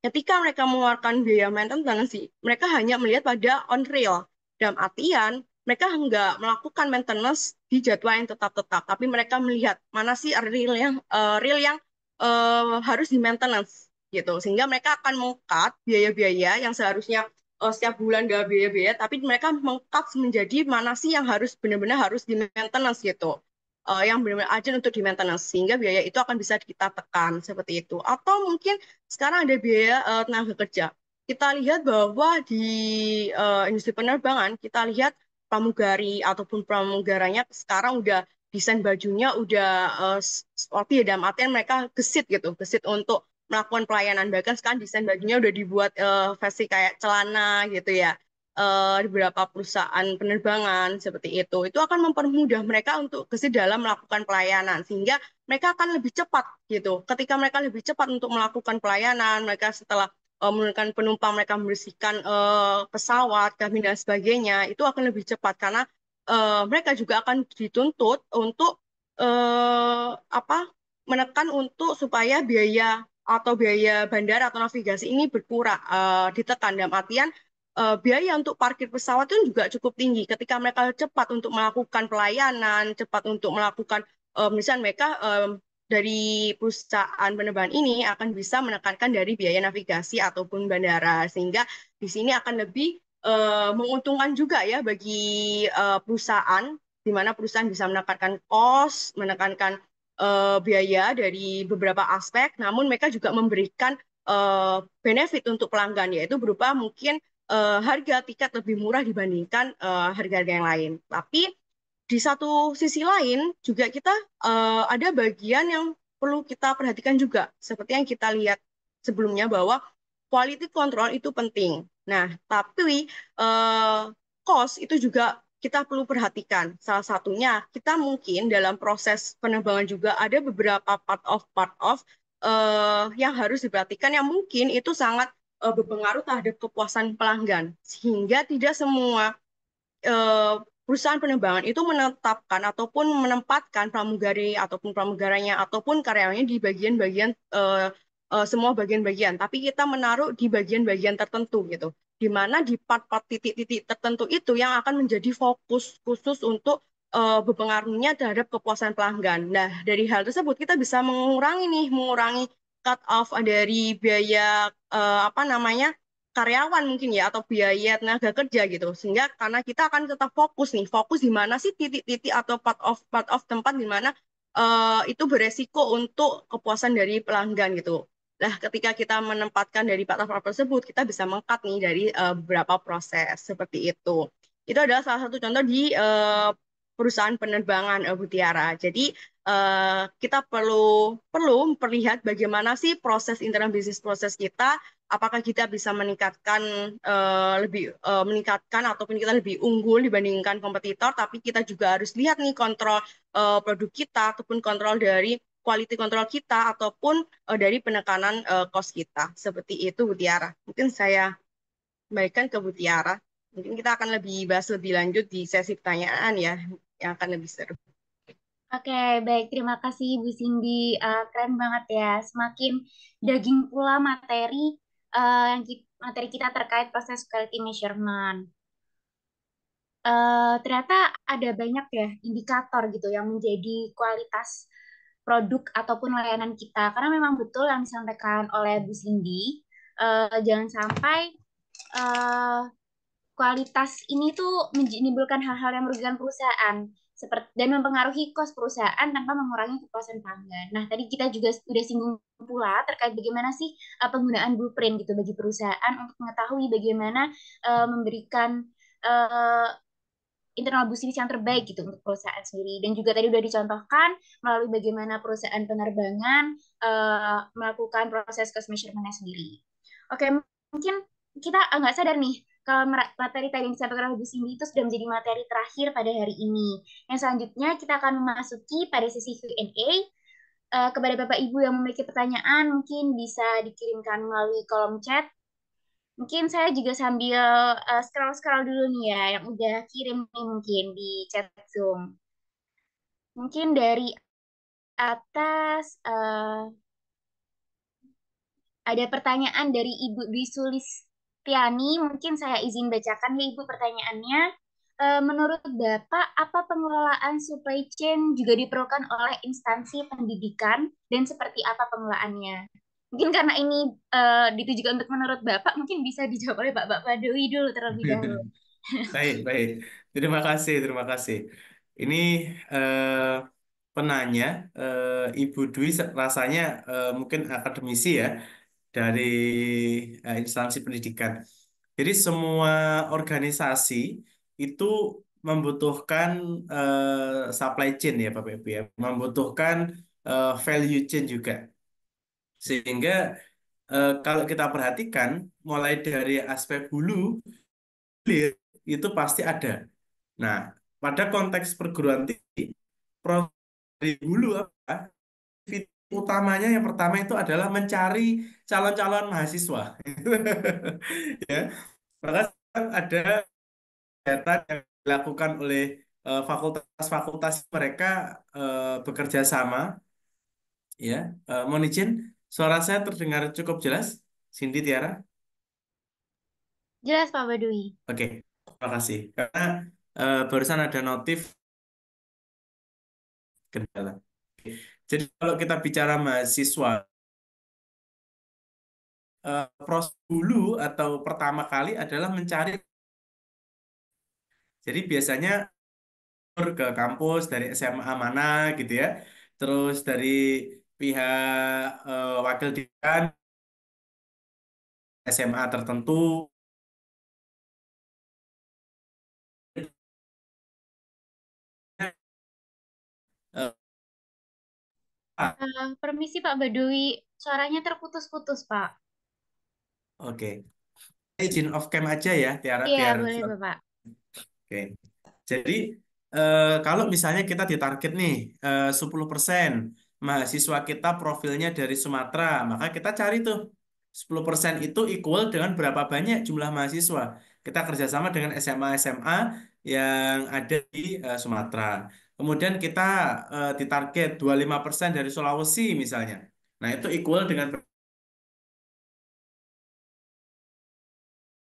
ketika mereka mengeluarkan biaya maintenance, mereka hanya melihat pada on rail. Dalam artian, mereka nggak melakukan maintenance di jadwal yang tetap-tetap, tapi mereka melihat mana sih real yang harus di maintenance gitu. Sehingga mereka akan mengkat biaya-biaya yang seharusnya setiap bulan ada biaya-biaya, tapi mereka mengkat menjadi mana sih yang harus benar-benar harus di maintenance gitu. Yang benar-benar urgent untuk di maintenance sehingga biaya itu akan bisa kita tekan seperti itu. Atau mungkin sekarang ada biaya tenaga kerja. Kita lihat bahwa di industri penerbangan, kita lihat pramugari ataupun pramugaranya sekarang udah desain bajunya udah sporty ya, dalam artian mereka gesit gitu, gesit untuk melakukan pelayanan. Bahkan sekarang desain bajunya udah dibuat versi kayak celana gitu ya. Di beberapa perusahaan penerbangan seperti itu akan mempermudah mereka untuk gesit dalam melakukan pelayanan sehingga mereka akan lebih cepat gitu. Ketika mereka lebih cepat untuk melakukan pelayanan, mereka setelah menurunkan penumpang, mereka membersihkan pesawat, kabin dan sebagainya, itu akan lebih cepat karena mereka juga akan dituntut untuk apa menekan untuk supaya biaya atau biaya bandara atau navigasi ini berkurang, ditekan dalam artian biaya untuk parkir pesawat itu juga cukup tinggi. Ketika mereka cepat untuk melakukan pelayanan, cepat untuk melakukan misalnya mereka dari perusahaan penerbangan ini akan bisa menekankan dari biaya navigasi ataupun bandara, sehingga di sini akan lebih menguntungkan juga ya bagi perusahaan, di mana perusahaan bisa menekankan cost, menekankan biaya dari beberapa aspek, namun mereka juga memberikan benefit untuk pelanggan, yaitu berupa mungkin harga tiket lebih murah dibandingkan harga-harga yang lain. Tapi di satu sisi lain juga kita ada bagian yang perlu kita perhatikan juga, seperti yang kita lihat sebelumnya bahwa quality control itu penting. Nah, tapi cost itu juga kita perlu perhatikan. Salah satunya kita mungkin dalam proses penerbangan juga ada beberapa part of yang harus diperhatikan yang mungkin itu sangat berpengaruh terhadap kepuasan pelanggan, sehingga tidak semua eh, perusahaan penerbangan itu menetapkan ataupun menempatkan pramugari ataupun pramugaranya ataupun karyawannya di bagian-bagian semua bagian-bagian, tapi kita menaruh di bagian-bagian tertentu gitu, di mana di part-part titik-titik tertentu itu yang akan menjadi fokus khusus untuk berpengaruhnya terhadap kepuasan pelanggan. Nah, dari hal tersebut kita bisa mengurangi cut off dari biaya apa namanya karyawan mungkin ya atau biaya tenaga kerja gitu, sehingga karena kita akan tetap fokus di mana sih titik-titik atau part of tempat di mana itu beresiko untuk kepuasan dari pelanggan gitu. Nah, ketika kita menempatkan dari part tersebut, kita bisa mengkat nih dari beberapa proses seperti itu. Itu adalah salah satu contoh di perusahaan penerbangan Mutiara. Jadi kita perlu perlu melihat bagaimana sih proses internal bisnis proses kita, apakah kita bisa meningkatkan ataupun kita lebih unggul dibandingkan kompetitor, tapi kita juga harus lihat nih kontrol produk kita ataupun kontrol dari quality control kita ataupun dari penekanan cost kita. Seperti itu, Bu Tiara. Mungkin saya kembalikan ke Bu Tiara. Mungkin kita akan lebih bahas lebih lanjut di sesi pertanyaan ya, yang akan lebih seru. Oke, baik. Terima kasih Bu Cindy. Keren banget ya. Semakin daging pula materi kita terkait proses quality measurement. Ternyata ada banyak ya indikator gitu yang menjadi kualitas produk ataupun layanan kita. Karena memang betul yang disampaikan oleh Bu Cindy, jangan sampai eh, kualitas ini tuh menimbulkan hal-hal yang merugikan perusahaan seperti dan mempengaruhi kos perusahaan tanpa mengurangi kepuasan pelanggan. Nah, tadi kita juga sudah singgung pula terkait bagaimana sih penggunaan blueprint gitu bagi perusahaan untuk mengetahui bagaimana memberikan uh, internal bisnis yang terbaik gitu untuk perusahaan sendiri. Dan juga tadi sudah dicontohkan melalui bagaimana perusahaan penerbangan melakukan proses cost measurement-nya sendiri. Oke, mungkin kita nggak sadar nih kalau materi tadi yang disampaikan oleh Bu Cindy itu sudah menjadi materi terakhir pada hari ini. Yang selanjutnya kita akan memasuki pada sesi Q&A. Kepada Bapak Ibu yang memiliki pertanyaan, mungkin bisa dikirimkan melalui kolom chat. Mungkin saya juga sambil scroll-scroll dulu nih ya, yang udah kirim nih mungkin di chat Zoom. Mungkin dari atas ada pertanyaan dari Ibu Dwi Sulistiani, mungkin saya izin bacakan ya Ibu pertanyaannya. Menurut Bapak, apa pengelolaan supply chain juga diperlukan oleh instansi pendidikan dan seperti apa pengelolaannya? Mungkin karena ini ditujukan untuk menurut Bapak, mungkin bisa dijawab oleh Bapak Dwi dulu terlebih dahulu. Baik, baik. Terima kasih, terima kasih. Ini penanya, Ibu Dwi rasanya mungkin akademisi ya dari instansi pendidikan. Jadi semua organisasi itu membutuhkan supply chain ya Bapak Ibu ya, membutuhkan value chain juga. Sehingga kalau kita perhatikan mulai dari aspek hulu hilir itu pasti ada. Nah, pada konteks perguruan tinggi, dari hulu apa? Fitur utamanya yang pertama itu adalah mencari calon-calon mahasiswa. Ya, maka ada data yang dilakukan oleh fakultas-fakultas mereka bekerja sama, ya. Mohon izin, suara saya terdengar cukup jelas, Cindy Tiara. Jelas Pak Badui. Oke, terima kasih. Karena barusan ada notif kendala. Jadi kalau kita bicara mahasiswa, proses dulu atau pertama kali adalah mencari. Jadi biasanya ke kampus dari SMA mana gitu ya, terus dari pihak wakil dekan SMA tertentu. Eh, ah, Permisi Pak Badowi, suaranya terputus-putus Pak. oke. Izin off cam aja ya, Tiara, Iya, biar. boleh Bapak. Oke. Jadi kalau misalnya kita ditarget nih 10% mahasiswa kita profilnya dari Sumatera, maka kita cari tuh 10% itu equal dengan berapa banyak jumlah mahasiswa. Kita kerjasama dengan SMA-SMA yang ada di Sumatera. Kemudian kita ditarget 25% dari Sulawesi misalnya. Nah, itu equal dengan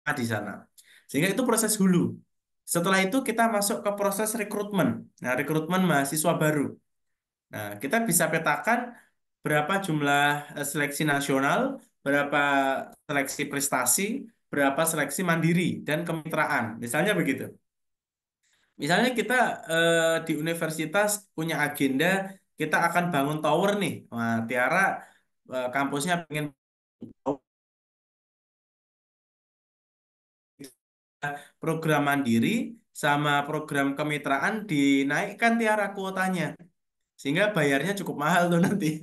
di sana. Sehingga itu proses hulu. Setelah itu kita masuk ke proses rekrutmen. Nah, rekrutmen mahasiswa baru. Nah, kita bisa petakan berapa jumlah seleksi nasional, berapa seleksi prestasi, berapa seleksi mandiri dan kemitraan. Misalnya begitu. Misalnya kita di universitas punya agenda, kita akan bangun tower nih. Nah, Tiara kampusnya pengen program mandiri sama program kemitraan dinaikkan Tiara kuotanya. Sehingga bayarnya cukup mahal tuh nanti.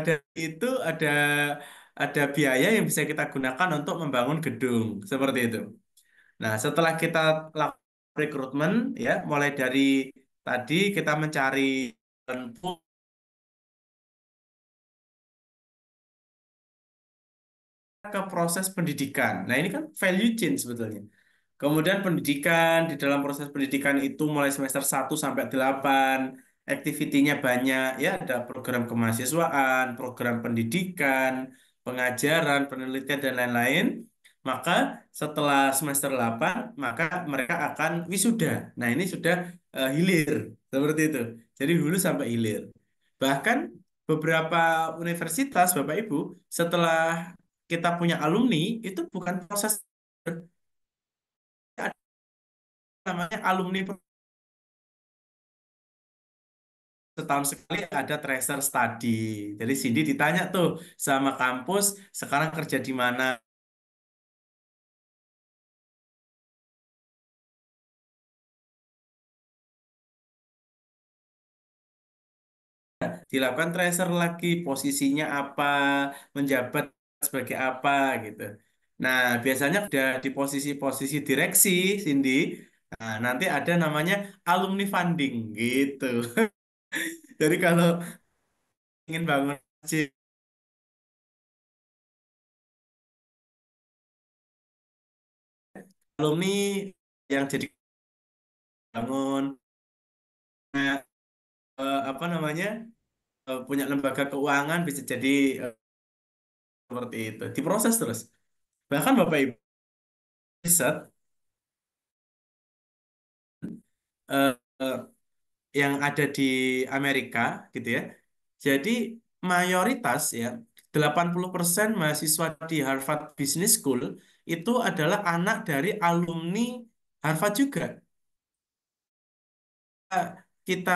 Dan itu ada biaya yang bisa kita gunakan untuk membangun gedung seperti itu. Nah, setelah kita lakukan rekrutmen ya, mulai dari tadi kita mencari ke proses pendidikan. Nah, ini kan value chain sebetulnya. Kemudian pendidikan, di dalam proses pendidikan itu mulai semester 1 sampai 8, aktivitinya banyak, ya ada program kemahasiswaan, program pendidikan, pengajaran, penelitian, dan lain-lain. Maka setelah semester 8, maka mereka akan wisuda. Nah, ini sudah hilir, seperti itu. Jadi hulu sampai hilir. Bahkan beberapa universitas, Bapak Ibu, setelah kita punya alumni, itu bukan proses namanya alumni setahun sekali ada tracer study. Jadi Cindy ditanya tuh sama kampus, sekarang kerja di mana? Dilakukan tracer lagi, posisinya apa, menjabat sebagai apa gitu. Nah, biasanya udah di posisi-posisi direksi, Cindy. Nah, nanti ada namanya alumni funding gitu. Jadi kalau ingin bangun masjid, alumni yang jadi bangun apa namanya punya lembaga keuangan bisa jadi seperti itu diproses terus bahkan Bapak Ibu riset eh, eh, yang ada di Amerika gitu ya jadi mayoritas ya 80% mahasiswa di Harvard Business School itu adalah anak dari alumni Harvard juga. Kita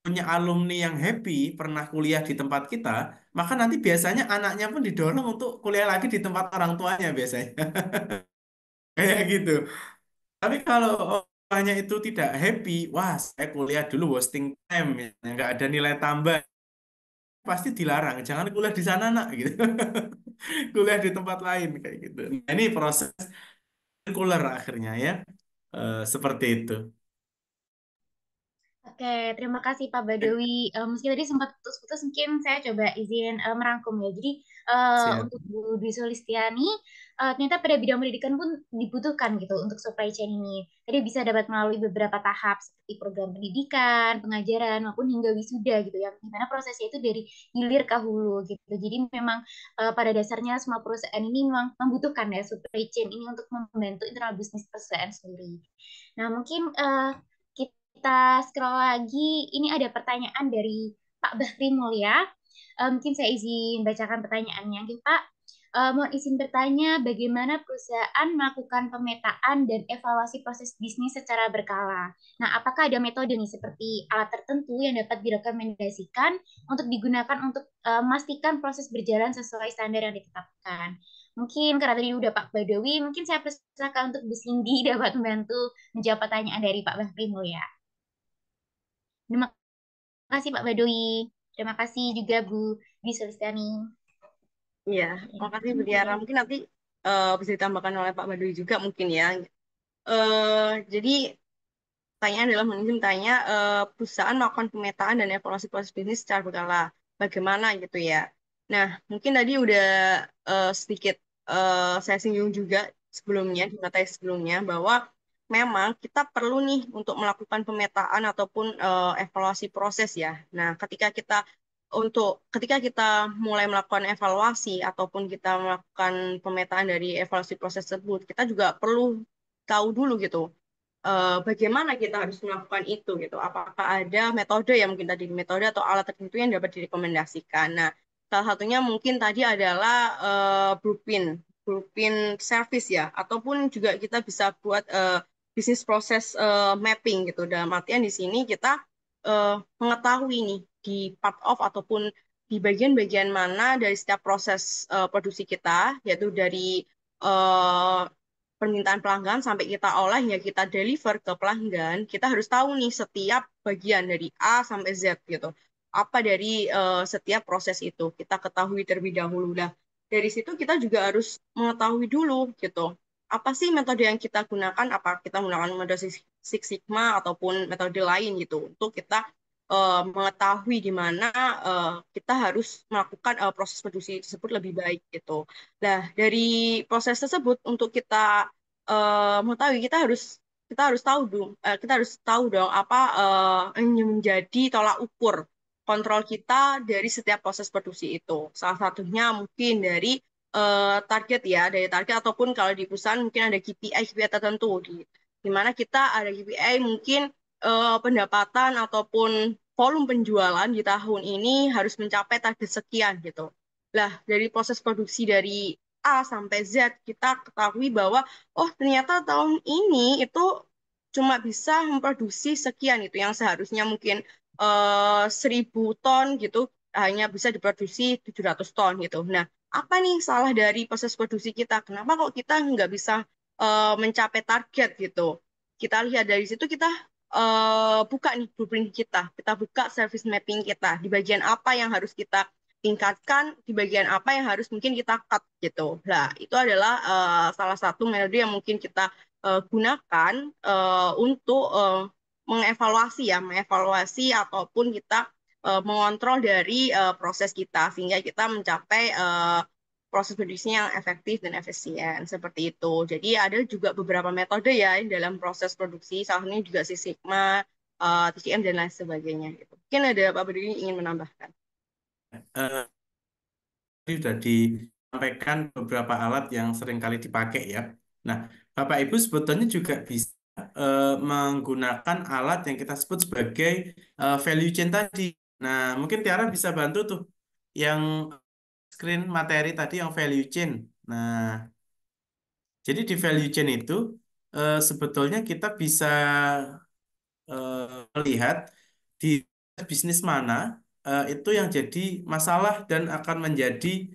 punya alumni yang happy pernah kuliah di tempat kita, maka nanti biasanya anaknya pun didorong untuk kuliah lagi di tempat orang tuanya biasanya. Kayak gitu. Tapi kalau orangnya itu tidak happy, wah saya kuliah dulu wasting time, ya. Nggak ada nilai tambah, pasti dilarang. Jangan kuliah di sana nak, gitu. Kuliah di tempat lain kayak gitu. Nah, ini proses sirkular akhirnya ya. Seperti itu. Oke, terima kasih Pak Badawi. Meski tadi sempat putus-putus, mungkin saya coba izin merangkum ya. Jadi Siap. untuk Bu Dwi Sulistiani, ternyata pada bidang pendidikan pun dibutuhkan gitu untuk supply chain ini. Tadi bisa dapat melalui beberapa tahap seperti program pendidikan, pengajaran, maupun hingga wisuda gitu ya. Dimana prosesnya itu dari hilir ke hulu gitu. Jadi memang pada dasarnya semua perusahaan ini memang membutuhkan ya supply chain ini untuk membantu internal bisnis perusahaan sendiri. Nah, mungkin kita scroll lagi, ini ada pertanyaan dari Pak Bahri Mulya. Mungkin saya izin bacakan pertanyaannya. Oke, Pak. Mohon izin bertanya, bagaimana perusahaan melakukan pemetaan dan evaluasi proses bisnis secara berkala? Nah, apakah ada metode nih seperti alat tertentu yang dapat direkomendasikan untuk digunakan untuk memastikan proses berjalan sesuai standar yang ditetapkan? Mungkin karena tadi udah Pak Badawi, mungkin saya persilakan untuk Bu Cindy dapat membantu menjawab pertanyaan dari Pak Bahri Mulya. Terima kasih Pak Badowi. Terima kasih juga Bu Dwi Sulistani. Iya, makasih Bu Tiara. Mungkin nanti bisa ditambahkan oleh Pak Badui juga mungkin ya. Jadi pertanyaan adalah mungkin tanya perusahaan melakukan pemetaan dan evaluasi proses bisnis secara berkala. Bagaimana gitu ya. Nah, mungkin tadi udah sedikit saya singgung juga sebelumnya, di materi sebelumnya, bahwa memang kita perlu nih untuk melakukan pemetaan ataupun evaluasi proses ya. Nah, ketika kita mulai melakukan evaluasi ataupun kita melakukan pemetaan dari evaluasi proses tersebut, kita juga perlu tahu dulu gitu bagaimana kita harus melakukan itu gitu. Apakah ada metode yang mungkin tadi metode atau alat tertentu yang dapat direkomendasikan. Nah, salah satunya mungkin tadi adalah blueprint service ya, ataupun juga kita bisa buat bisnis proses mapping gitu. Dalam artian di sini kita mengetahui nih di part of ataupun di bagian-bagian mana dari setiap proses produksi kita, yaitu dari eh, permintaan pelanggan sampai kita olah ya kita deliver ke pelanggan, kita harus tahu nih setiap bagian dari A sampai Z gitu. Apa dari setiap proses itu kita ketahui terlebih dahulu. Nah, dari situ kita juga harus mengetahui dulu gitu. Apa sih metode yang kita gunakan? Apa kita menggunakan metode Six Sigma ataupun metode lain gitu untuk kita mengetahui di mana kita harus melakukan proses produksi tersebut lebih baik gitu. Nah, dari proses tersebut untuk kita mengetahui kita harus tahu dong kita harus tahu dong apa yang menjadi tolak ukur kontrol kita dari setiap proses produksi itu. Salah satunya mungkin dari target ya, dari target ataupun kalau di perusahaan mungkin ada KPI tertentu di mana kita ada KPI mungkin pendapatan ataupun volume penjualan di tahun ini harus mencapai target sekian gitu. Lah, dari proses produksi dari A sampai Z, kita ketahui bahwa, oh ternyata tahun ini itu cuma bisa memproduksi sekian itu, yang seharusnya mungkin 1.000 ton gitu, hanya bisa diproduksi 700 ton gitu. Nah, apa nih salah dari proses produksi kita? Kenapa kok kita nggak bisa mencapai target gitu? Kita lihat dari situ kita buka nih blueprint kita buka service mapping kita, di bagian apa yang harus kita tingkatkan, di bagian apa yang harus mungkin kita cut gitu. Nah, itu adalah salah satu metode yang mungkin kita gunakan untuk mengevaluasi ataupun kita mengontrol dari proses kita sehingga kita mencapai proses produksinya yang efektif dan efisien seperti itu. Jadi ada juga beberapa metode ya dalam proses produksi, salah satunya juga Six Sigma, TCM dan lain sebagainya. Gitu. Mungkin ada Pak Budi ingin menambahkan. Eh, Tadi sudah disampaikan beberapa alat yang sering kali dipakai ya. Nah, Bapak Ibu sebetulnya juga bisa menggunakan alat yang kita sebut sebagai value chain tadi. Nah, mungkin Tiara bisa bantu tuh yang screen materi tadi yang value chain. Nah, jadi di value chain itu sebetulnya kita bisa melihat di bisnis mana itu yang jadi masalah dan akan menjadi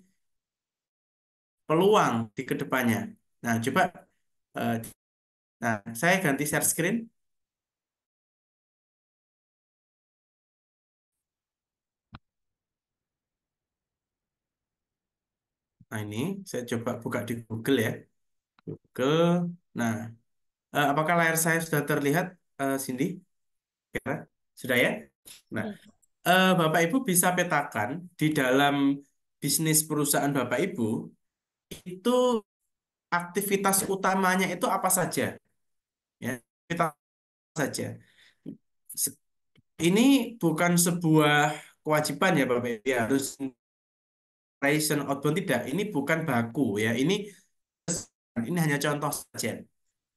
peluang di kedepannya. Nah, coba, eh, nah saya ganti share screen. Nah, ini saya coba buka di Google ya. Google. Nah, apakah layar saya sudah terlihat, Cindy? Ya, sudah ya? Nah, Bapak Ibu bisa petakan di dalam bisnis perusahaan Bapak Ibu itu aktivitas utamanya itu apa saja? Ya, kita saja. Se- Ini bukan sebuah kewajiban ya Bapak Ibu, ya, harus operation outbound tidak. Ini bukan baku ya. Ini hanya contoh saja.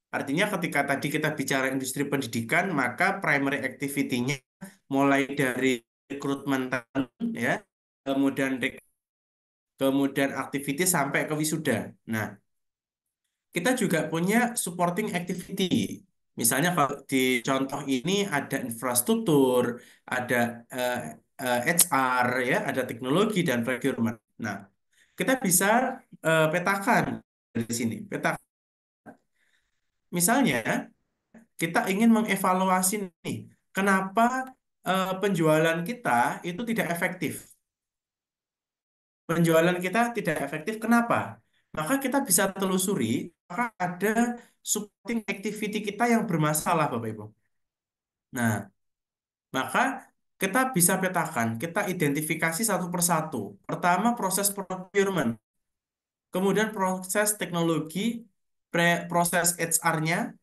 Artinya ketika tadi kita bicara industri pendidikan, maka primary activity-nya mulai dari rekrutmen talent, ya, kemudian kemudian aktiviti sampai ke wisuda. Nah, kita juga punya supporting activity. Misalnya kalau di contoh ini ada infrastruktur, ada eh, HR, ya, ada teknologi dan procurement. Nah, kita bisa petakan dari sini. Misalnya, kita ingin mengevaluasi nih, kenapa penjualan kita itu tidak efektif. Penjualan kita tidak efektif, kenapa? Maka kita bisa telusuri, maka ada supporting activity kita yang bermasalah, Bapak Ibu. Nah, maka kita bisa petakan, kita identifikasi satu persatu. Pertama, proses procurement, kemudian proses teknologi, proses HR-nya,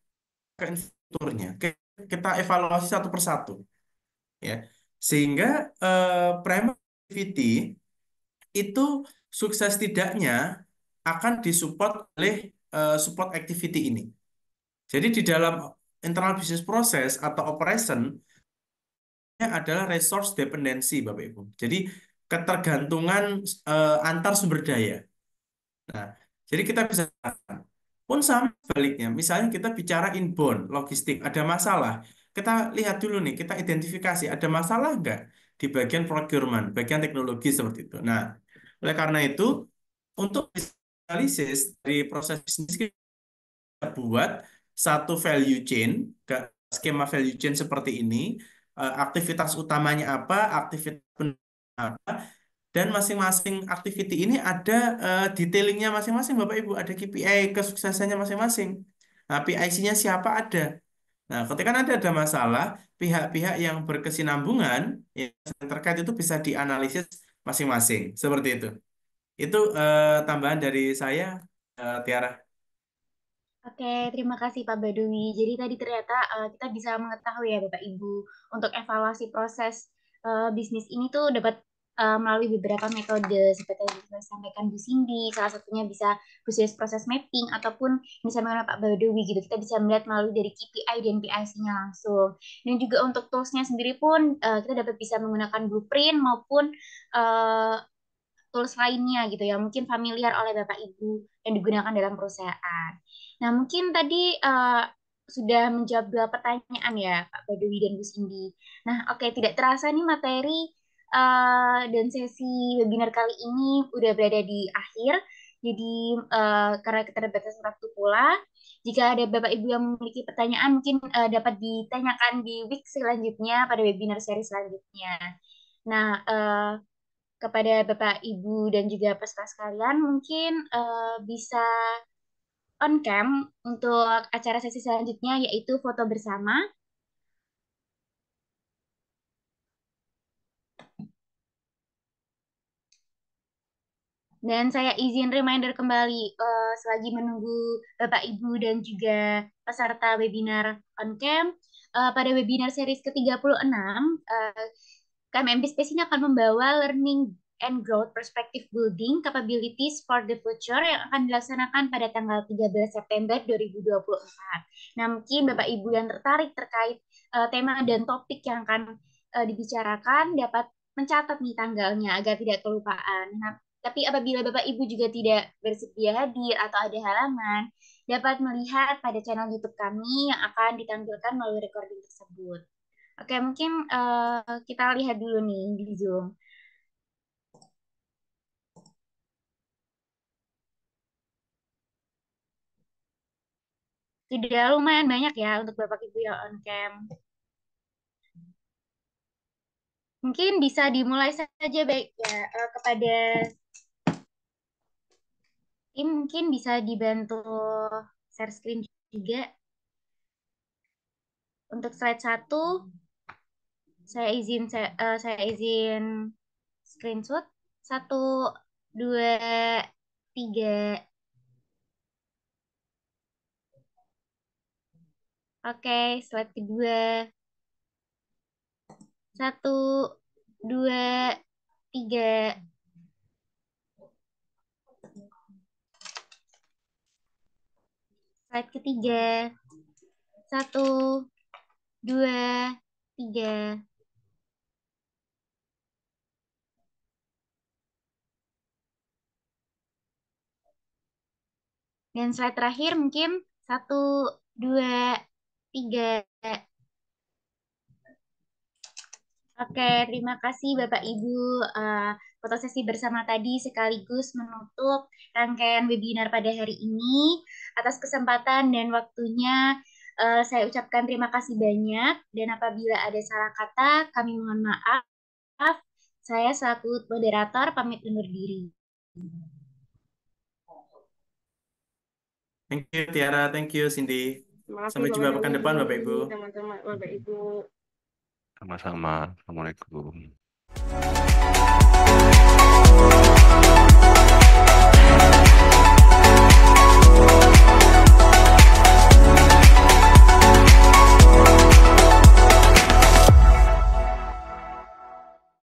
ke infrastrukturnya. Kita evaluasi satu persatu, ya. Sehingga primary activity itu sukses tidaknya akan disupport oleh support activity ini. Jadi di dalam internal business process atau operation adalah resource dependency, Bapak Ibu. Jadi ketergantungan antar sumber daya. Nah, jadi kita bisa pun sama sebaliknya. Misalnya kita bicara inbound, logistik, ada masalah. Kita lihat dulu nih, kita identifikasi ada masalah nggak di bagian procurement, bagian teknologi seperti itu. Nah, oleh karena itu, untuk analisis dari proses bisnis kita buat satu value chain, ke skema value chain seperti ini, aktivitas utamanya apa, aktivitas apa, dan masing-masing activity ini ada detailingnya masing-masing, Bapak Ibu. Ada KPI kesuksesannya masing-masing. Nah, PIC-nya siapa ada. Nah, ketika nanti ada masalah, pihak-pihak yang berkesinambungan yang terkait itu bisa dianalisis masing-masing. Seperti itu. Itu tambahan dari saya, Tiara. Oke, terima kasih Pak Baduwi. Jadi tadi ternyata kita bisa mengetahui ya Bapak Ibu untuk evaluasi proses bisnis ini tuh dapat melalui beberapa metode seperti yang saya sampaikan Bu Cindy. Salah satunya bisa business process mapping ataupun misalnya Pak Baduwi gitu. Kita bisa melihat melalui dari KPI dan PIC-nya langsung. Dan juga untuk tools-nya sendiri pun kita dapat bisa menggunakan blueprint maupun eh, tools lainnya gitu ya, mungkin familiar oleh Bapak Ibu yang digunakan dalam perusahaan. Nah, mungkin tadi sudah menjawab dua pertanyaan ya, Pak Baduwi dan Bu Cindy. Nah, oke, tidak terasa nih materi dan sesi webinar kali ini udah berada di akhir. Jadi, karena keterbatasan waktu pula, jika ada Bapak Ibu yang memiliki pertanyaan, mungkin dapat ditanyakan di week selanjutnya pada webinar seri selanjutnya. Nah, kepada Bapak, Ibu, dan juga peserta sekalian, mungkin bisa on cam untuk acara sesi selanjutnya, yaitu foto bersama. Dan saya izin reminder kembali selagi menunggu Bapak, Ibu, dan juga peserta webinar on cam. Pada webinar series ke-36, KMMB Space ini akan membawa learning and growth perspective building capabilities for the future yang akan dilaksanakan pada tanggal 13 September 2024. Nah, mungkin Bapak Ibu yang tertarik terkait tema dan topik yang akan dibicarakan dapat mencatat nih tanggalnya agar tidak kelupaan. Nah, tapi apabila Bapak Ibu juga tidak bersedia hadir atau ada halangan, dapat melihat pada channel YouTube kami yang akan ditampilkan melalui recording tersebut. Oke, mungkin kita lihat dulu nih di Zoom. Sudah lumayan banyak ya untuk Bapak Ibu yang on cam. Mungkin bisa dimulai saja baik ya kepada tim, mungkin bisa dibantu share screen juga. Untuk slide 1, saya izin screenshot. 1, 2, 3. Oke, slide kedua. 1, 2, 3. Slide ketiga. 1, 2, 3. Dan slide terakhir mungkin 1, 2, 3. Oke, terima kasih Bapak Ibu. Foto sesi bersama tadi sekaligus menutup rangkaian webinar pada hari ini. Atas kesempatan dan waktunya, saya ucapkan terima kasih banyak. Dan apabila ada salah kata, kami mohon maaf. Saya selaku moderator pamit undur diri. Thank you Tiara, thank you Cindy. Terima kasih Sampai Bapak jumpa pekan Dodi, depan Bapak Ibu. teman-teman, Bapak Ibu. Sama-sama. Assalamualaikum.